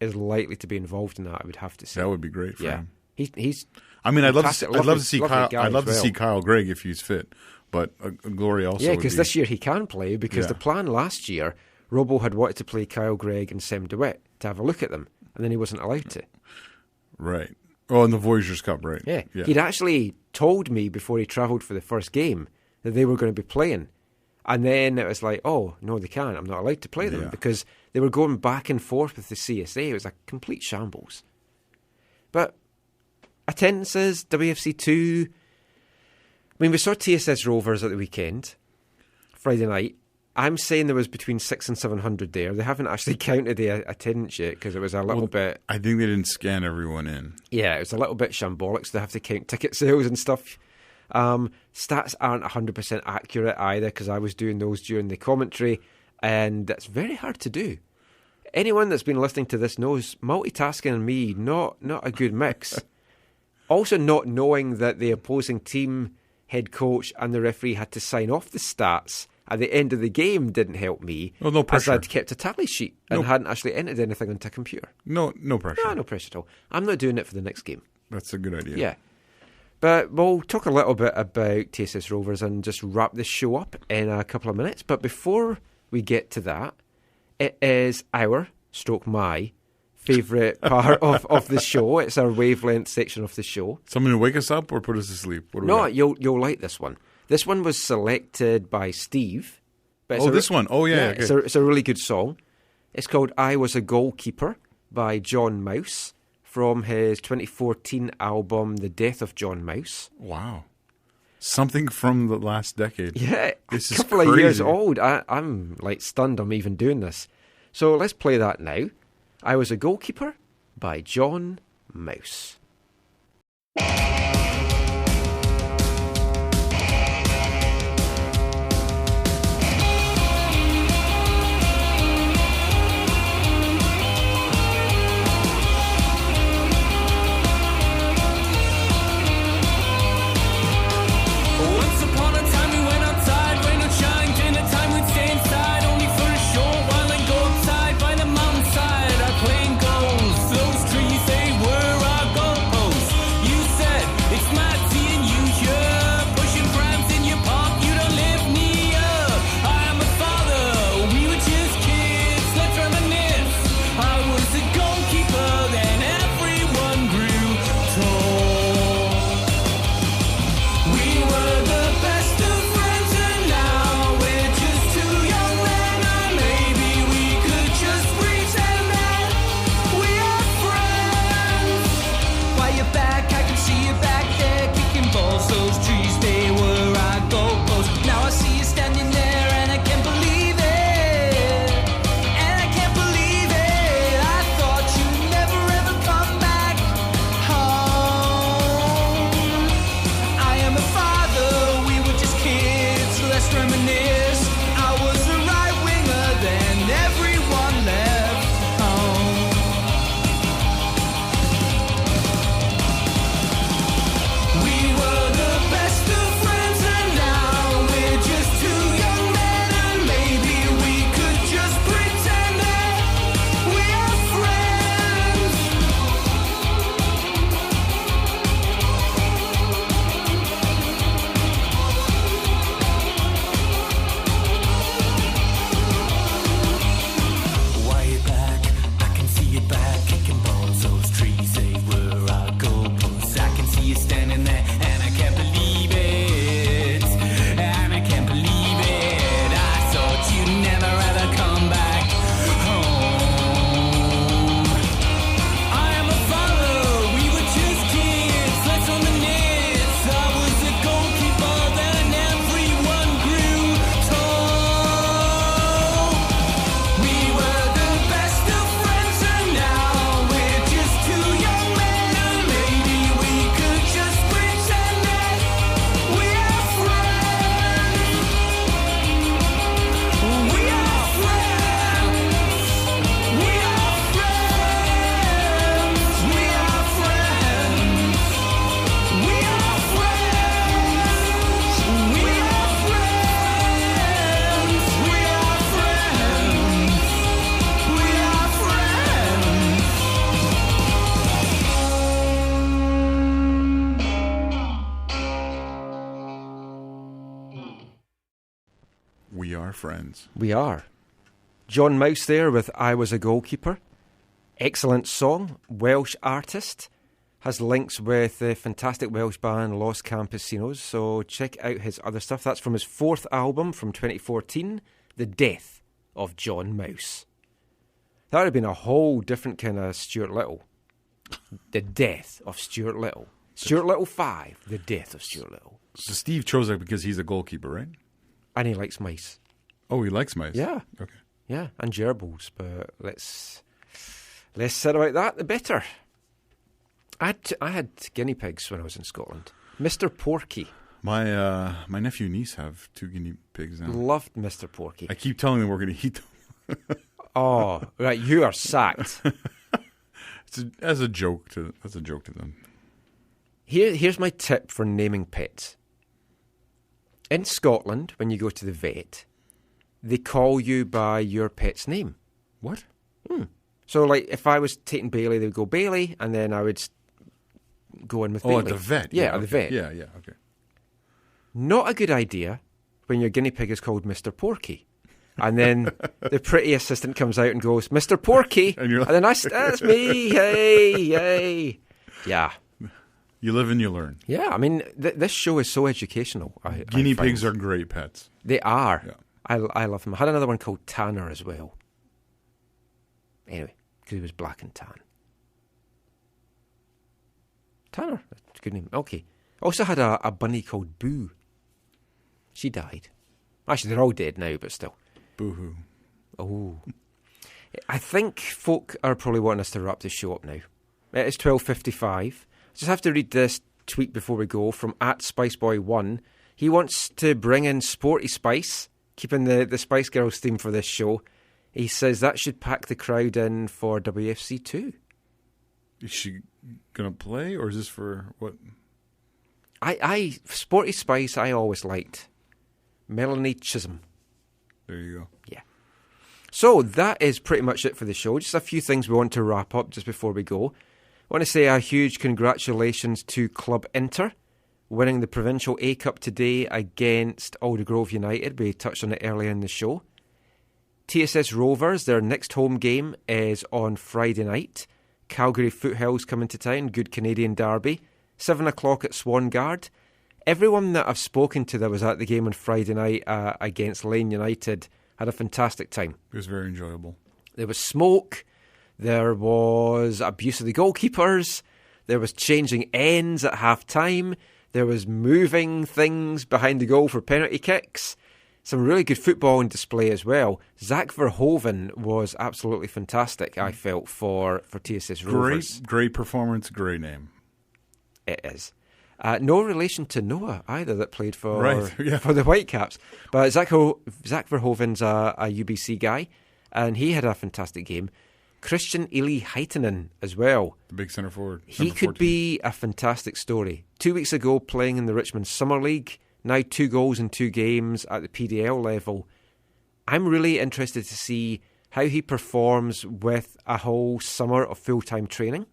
is likely to be involved in that. I would have to say that would be great for him. He's. I mean, I'd love to see Kyle. I'd love to see Kyle Gregg if he's fit, but Glory also. Yeah, because this year he can play because the plan last year, Robo had wanted to play Kyle Gregg and Sem DeWitt to have a look at them, and then he wasn't allowed to. Right. Oh, in the Voyageurs Cup, right? Yeah. He'd actually told me before he travelled for the first game that they were going to be playing. And then it was like, oh, no, they can't. I'm not allowed to play them because they were going back and forth with the CSA. It was a complete shambles. But attendances, WFC2. I mean, we saw TSS Rovers at the weekend, Friday night. I'm saying there was between 600 and 700 there. They haven't actually counted the attendance yet because it was a little bit... I think they didn't scan everyone in. Yeah, it was a little bit shambolic, so they have to count ticket sales and stuff. Stats aren't 100% accurate either because I was doing those during the commentary, and it's very hard to do. Anyone that's been listening to this knows multitasking and me, not a good mix. Also not knowing that the opposing team head coach and the referee had to sign off the stats at the end of the game didn't help me. Oh, no pressure. As I'd kept a tally sheet and hadn't actually entered anything onto a computer. No pressure. No pressure at all. I'm not doing it for the next game. That's a good idea. Yeah. But we'll talk a little bit about TSS Rovers and just wrap this show up in a couple of minutes. But before we get to that, it is my favourite part of the show. It's our Wavelength section of the show. Someone to wake us up or put us to sleep? No, you'll like this one. This one was selected by Steve. But this one. Oh, yeah. Okay. It's a really good song. It's called I Was a Goalkeeper by John Mouse from his 2014 album The Death of John Mouse. Wow. Something from the last decade. Yeah, this a couple of years old. I'm like stunned I'm even doing this. So let's play that now. I Was a Goalkeeper by John Mouse. are friends. We are. John Mouse there with I Was a Goalkeeper. Excellent song. Welsh artist. Has links with the fantastic Welsh band Los Campesinos, so check out his other stuff. That's from his 4th album from 2014, The Death of John Mouse. That would have been a whole different kind of Stuart Little. The Death of Stuart Little. Stuart Little 5, The Death of Stuart Little. So Steve chose that because he's a goalkeeper, right? And he likes mice. Oh, he likes mice? Yeah. Okay. Yeah, and gerbils, but less said about that, the better. I had guinea pigs when I was in Scotland. Mr. Porky. My nephew and niece have 2 guinea pigs now. Loved Mr. Porky. I keep telling them we're going to eat them. Oh, right, you are sacked. That's a joke to them. Here's my tip for naming pets. In Scotland, when you go to the vet, they call you by your pet's name. What? So, like, if I was taking Bailey, they would go Bailey, and then I would go in with Bailey. Oh, at the vet. Yeah, at the vet. Yeah, okay. Not a good idea when your guinea pig is called Mr. Porky. And then the pretty assistant comes out and goes, Mr. Porky. And you're like, and then that's me. Hey. Yeah. You live and you learn. Yeah, I mean, this show is so educational. Guinea pigs are great pets. They are. Yeah. I love them. I had another one called Tanner as well. Anyway, because he was black and tan. Tanner, that's a good name. Okay. Also had a bunny called Boo. She died. Actually, they're all dead now, but still. Boo-hoo. Oh. I think folk are probably wanting us to wrap this show up now. It's 12:55. I just have to read this tweet before we go from @SpiceBoy1. He wants to bring in Sporty Spice, keeping the Spice Girls theme for this show. He says that should pack the crowd in for WFC2. Is she going to play, or is this for what? Sporty Spice I always liked. Melanie Chisholm. There you go. Yeah. So that is pretty much it for the show. Just a few things we want to wrap up just before we go. I want to say a huge congratulations to Club Inter, winning the Provincial A Cup today against Aldergrove United. We touched on it earlier in the show. TSS Rovers, their next home game is on Friday night. Calgary Foothills coming to town, good Canadian derby. 7 o'clock at Swangard. Everyone that I've spoken to that was at the game on Friday night against Lane United had a fantastic time. It was very enjoyable. There was smoke. There was abuse of the goalkeepers. There was changing ends at half-time. There was moving things behind the goal for penalty kicks. Some really good football on display as well. Zach Verhoeven was absolutely fantastic, I felt, for TSS Rovers. Great performance, great name. It is. No relation to Noah either, that played for for the Whitecaps. But Zach Verhoeven's a UBC guy, and he had a fantastic game. Christian Eli Heitinen as well. The big centre forward. He could be a fantastic story. 2 weeks ago, playing in the Richmond Summer League. Now 2 goals in 2 games at the PDL level. I'm really interested to see how he performs with a whole summer of full-time training.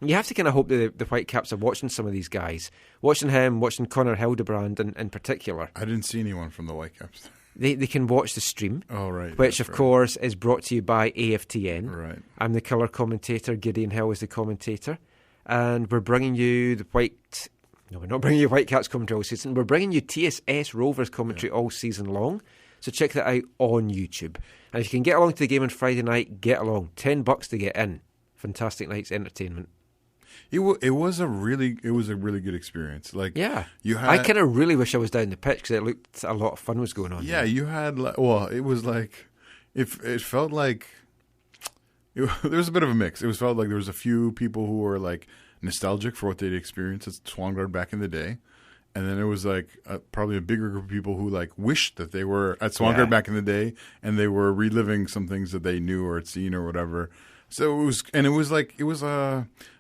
You have to kind of hope that the Whitecaps are watching some of these guys. Watching him, watching Connor Hildebrand in particular. I didn't see anyone from the Whitecaps. They can watch the stream. Oh, right. Which, of course, is brought to you by AFTN. Right. I'm the colour commentator. Gideon Hill is the commentator. And we're bringing you No, we're not bringing you Whitecaps commentary all season. We're bringing you TSS Rovers commentary all season long. So check that out on YouTube. And if you can get along to the game on Friday night, get along. $10 to get in. Fantastic night's entertainment. It was a really good experience. Like, yeah, I kind of really wish I was down the pitch because it looked a lot of fun was going on. Yeah, there. You had it was like it felt like there was a bit of a mix. It felt like there was a few people who were like nostalgic for what they'd experienced at Swangard back in the day, and then there was like probably a bigger group of people who like wished that they were at Swangard back in the day and they were reliving some things that they knew or had seen or whatever. So it was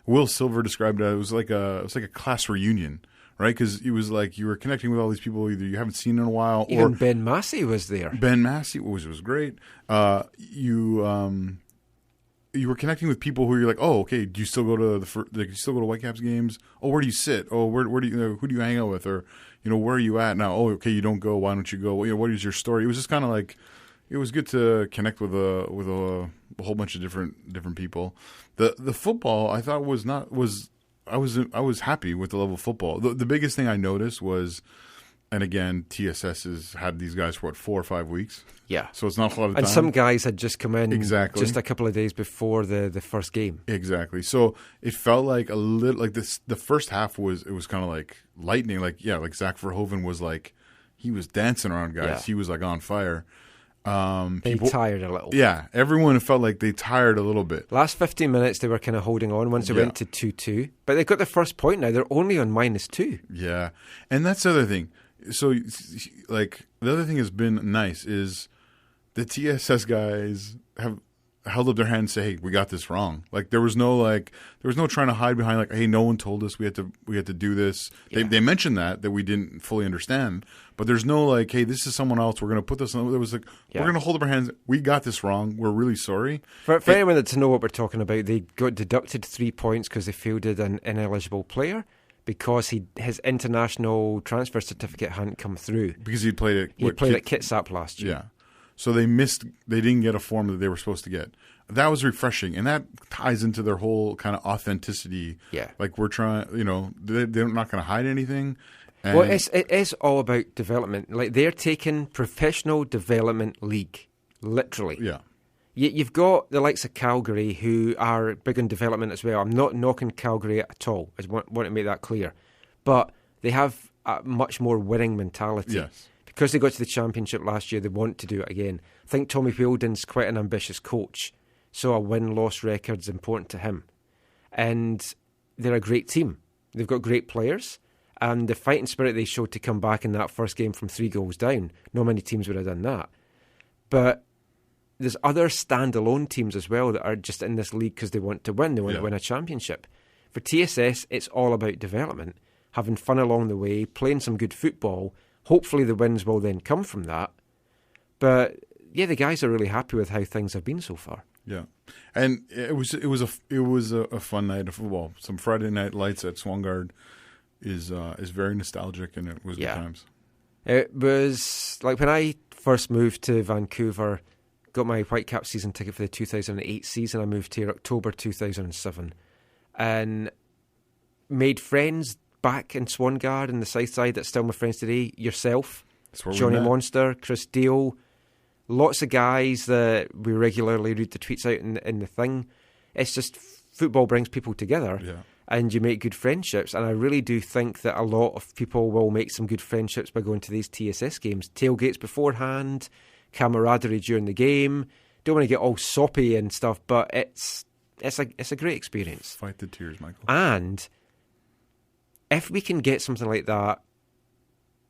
Will Silver described it was like a class reunion, right? Because it was like you were connecting with all these people either you haven't seen in a while, even Ben Massey was there. Ben Massey was great. It you were connecting with people who you're like, oh, okay, do you still go to do you still go to Whitecaps games? Oh, where do you sit? Oh, where do you who do you hang out with? Or where are you at now? Oh, okay, you don't go. Why don't you go? Well, what is your story? It was just kind of like, it was good to connect with a whole bunch of different people. The football I thought I was happy with the level of football. The biggest thing I noticed was, and again, TSS has had these guys for 4 or 5 weeks. Yeah. So it's not a lot of time. And some guys had just come in exactly just a couple of days before the first game. Exactly. So it felt like a little like this. The first half was kind of like lightning. Like Zach Verhoeven was like, he was dancing around guys. Yeah. He was like on fire. They tired a little. Yeah, everyone felt like they tired a little bit. Last 15 minutes, they were kind of holding on once they went to 2-2. But they got the first point now. They're only on -2. Yeah, and that's the other thing. So, like, the other thing has been nice is the TSS guys have held up their hand and say, hey, we got this wrong. Like, there was no trying to hide behind, like, hey, no one told us we had to do this. Yeah. They mentioned that we didn't fully understand. But there's no, like, hey, this is someone else. We're going to put this on. There was like, we're going to hold up our hands. We got this wrong. We're really sorry. For anyone that to know what we're talking about, they got deducted 3 points because they fielded an ineligible player because his international transfer certificate hadn't come through. Because he'd played at Kitsap last year. Yeah. So they didn't get a form that they were supposed to get. That was refreshing, and that ties into their whole kind of authenticity. Yeah. Like, we're trying, they're not going to hide anything. Well, it is all about development. Like, they're taking professional development league, literally. Yeah. You've got the likes of Calgary who are big on development as well. I'm not knocking Calgary at all. I want to make that clear. But they have a much more winning mentality. Yes. Because they got to the championship last year, they want to do it again. I think Tommy Wheeldon's quite an ambitious coach, so a win-loss record's important to him. And they're a great team. They've got great players. And the fighting spirit they showed to come back in that first game from 3 goals down, not many teams would have done that. But there's other standalone teams as well that are just in this league because they want to win. They want to win a championship. For TSS, it's all about development, having fun along the way, playing some good football. Hopefully the wins will then come from that. But yeah, the guys are really happy with how things have been so far. Yeah, and it was a fun night of football. Some Friday night lights at Swangard is very nostalgic, and it was good times. It was like when I first moved to Vancouver, got my Whitecaps season ticket for the 2008 season. I moved here October 2007 and made friends back in Swangard in the south side that's still my friends today. Yourself, Johnny Monster, Chris Deal, lots of guys that we regularly read the tweets out in the thing. It's just football brings people together. Yeah. And you make good friendships. And I really do think that a lot of people will make some good friendships by going to these TSS games. Tailgates beforehand, camaraderie during the game. Don't want to get all soppy and stuff, but it's a great experience. Fight the tears, Michael. And if we can get something like that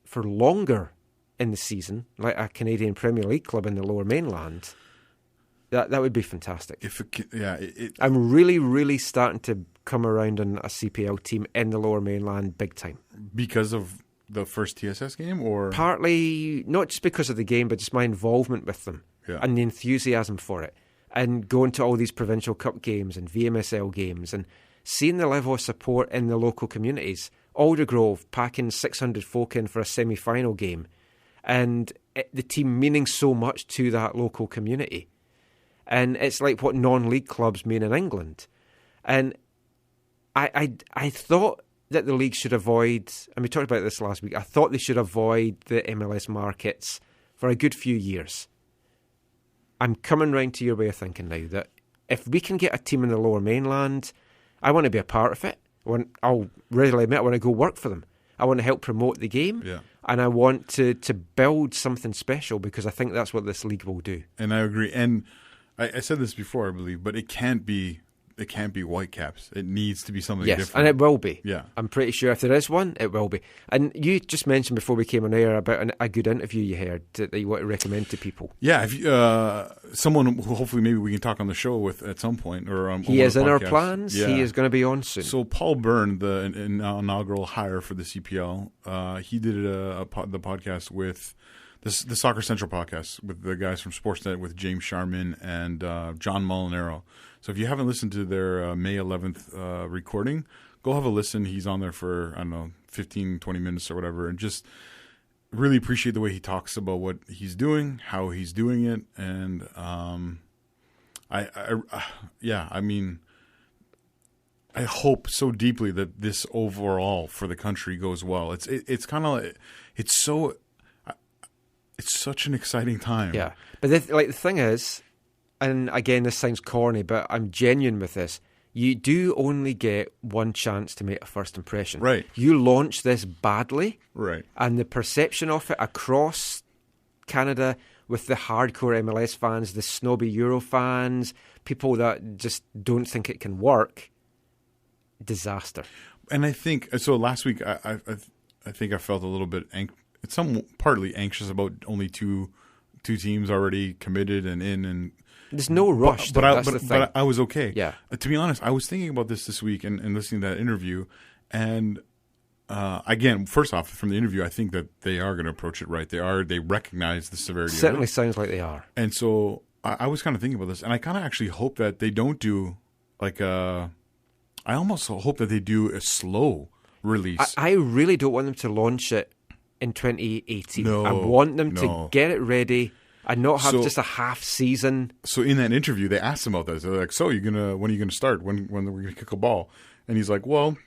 for longer in the season, like a Canadian Premier League club in the Lower Mainland, that would be fantastic. I'm really, really starting to come around on a CPL team in the Lower Mainland big time. Because of the first TSS game, or partly not just because of the game, but just my involvement with them and the enthusiasm for it, and going to all these provincial cup games and VMSL games and seeing the level of support in the local communities. Aldergrove packing 600 folk in for a semi-final game, and the team meaning so much to that local community. And it's like what non-league clubs mean in England. And I thought that the league should avoid, and we talked about this last week, I thought they should avoid the MLS markets for a good few years. I'm coming round to your way of thinking now that if we can get a team in the Lower Mainland, I want to be a part of it. I'll readily admit I want to go work for them. I want to help promote the game, and I want to build something special because I think that's what this league will do. And I agree. And I said this before, I believe, but it can't be Whitecaps. It needs to be something different. Yes, and it will be. Yeah. I'm pretty sure if there is one, it will be. And you just mentioned before we came on air about a good interview you heard that you want to recommend to people. Yeah, if someone who hopefully maybe we can talk on the show with at some point. He is in our plans. Yeah. He is going to be on soon. So Paul Byrne, the inaugural hire for the CPL, he did the podcast with the Soccer Central podcast with the guys from Sportsnet, with James Sharman and John Molinaro. So if you haven't listened to their May 11th recording, go have a listen. He's on there for, 15, 20 minutes or whatever, and just really appreciate the way he talks about what he's doing, how he's doing it, and I hope so deeply that this overall for the country goes well. It's kind of like, it's such an exciting time. Yeah, but the thing is, and again, this sounds corny, but I'm genuine with this. You do only get one chance to make a first impression. Right. You launch this badly. Right. And the perception of it across Canada with the hardcore MLS fans, the snobby Euro fans, people that just don't think it can work, disaster. And I think, so last week, I think I felt a little bit, partly anxious about only two teams already committed and in, and there's no rush. But I was okay. Yeah. To be honest, I was thinking about this week and listening to that interview. And again, first off, from the interview, I think that they are going to approach it right. They recognize the severity Certainly of it. Sounds like they are. And so I was kind of thinking about this. And I kind of actually hope that they don't do I almost hope that they do a slow release. I really don't want them to launch it in 2018. No, I want them to get it ready and not have just a half season. So in that interview, they asked him about this. They're like, "So when are you gonna start? When we're gonna kick a ball?" And he's like, "Well,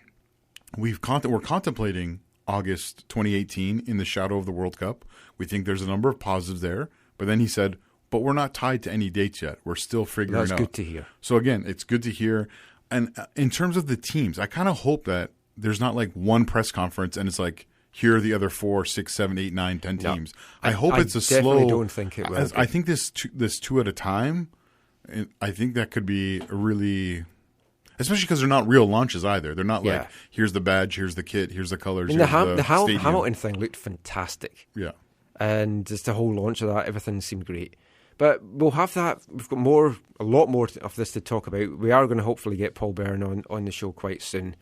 we're contemplating August 2018 in the shadow of the World Cup. We think there's a number of positives there." But then he said, "But we're not tied to any dates yet. We're still figuring it out." That's good to hear. So again, it's good to hear. And in terms of the teams, I kind of hope that there's not like one press conference and it's like, here are the other 4, 6, 7, 8, 9, 10 teams. I hope it's a slow. I definitely don't think it will. I think this two at a time, I think that could be a really, especially because they're not real launches either. They're not like, here's the badge, here's the kit, here's the colors. And the Hamilton thing looked fantastic. Yeah. And just the whole launch of that, everything seemed great. But we'll have that. We've got a lot more of this to talk about. We are going to hopefully get Paul Byrne on the show quite soon.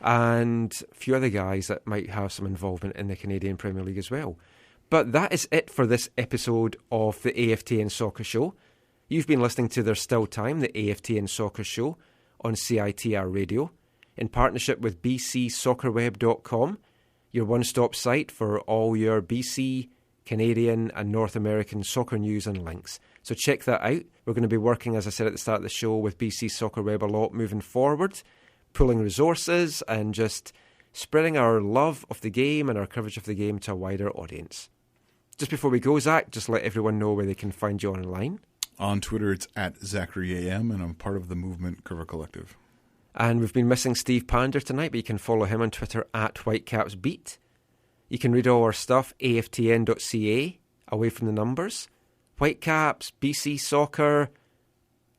And a few other guys that might have some involvement in the Canadian Premier League as well. But that is it for this episode of the AFTN Soccer Show. You've been listening to There's Still Time, the AFTN Soccer Show on CiTR Radio, in partnership with bcsoccerweb.com, your one-stop site for all your BC, Canadian and North American soccer news and links. So check that out. We're going to be working, as I said at the start of the show, with BC Soccer Web a lot moving forward, pulling resources and just spreading our love of the game and our coverage of the game to a wider audience. Just before we go, Zach, just let everyone know where they can find you online. On Twitter, it's @ZacharyAM, and I'm part of the Movement Cover Collective. And we've been missing Steve Pander tonight, but you can follow him on Twitter @WhitecapsBeat. You can read all our stuff, aftn.ca, away from the numbers. Whitecaps, BC Soccer,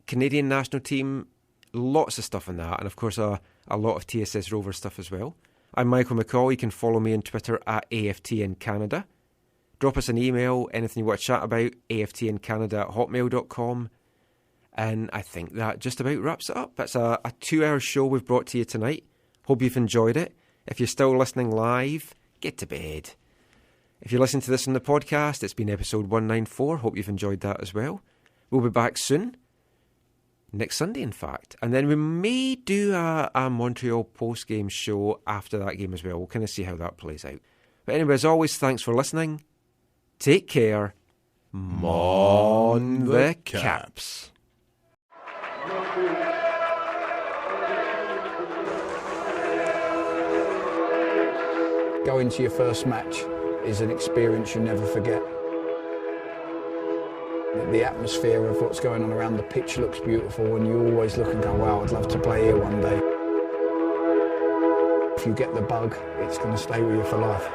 Canadian national team, lots of stuff on that. And of course, a lot of TSS Rover stuff as well. I'm Michael McCall. You can follow me on Twitter @AFTN Canada. Drop us an email, anything you want to chat about, aftncanada@hotmail.com. And I think that just about wraps it up. That's a 2-hour show we've brought to you tonight. Hope you've enjoyed it. If you're still listening live, get to bed. If you listen to this on the podcast, it's been episode 194. Hope you've enjoyed that as well. We'll be back soon. Next Sunday, in fact. And then we may do a Montreal post-game show after that game as well. We'll kind of see how that plays out. But anyway, as always, thanks for listening. Take care. Mon the Caps. Going to your first match is an experience you never forget. The atmosphere of what's going on around the pitch looks beautiful, and you always look and go, wow, I'd love to play here one day. If you get the bug, it's going to stay with you for life.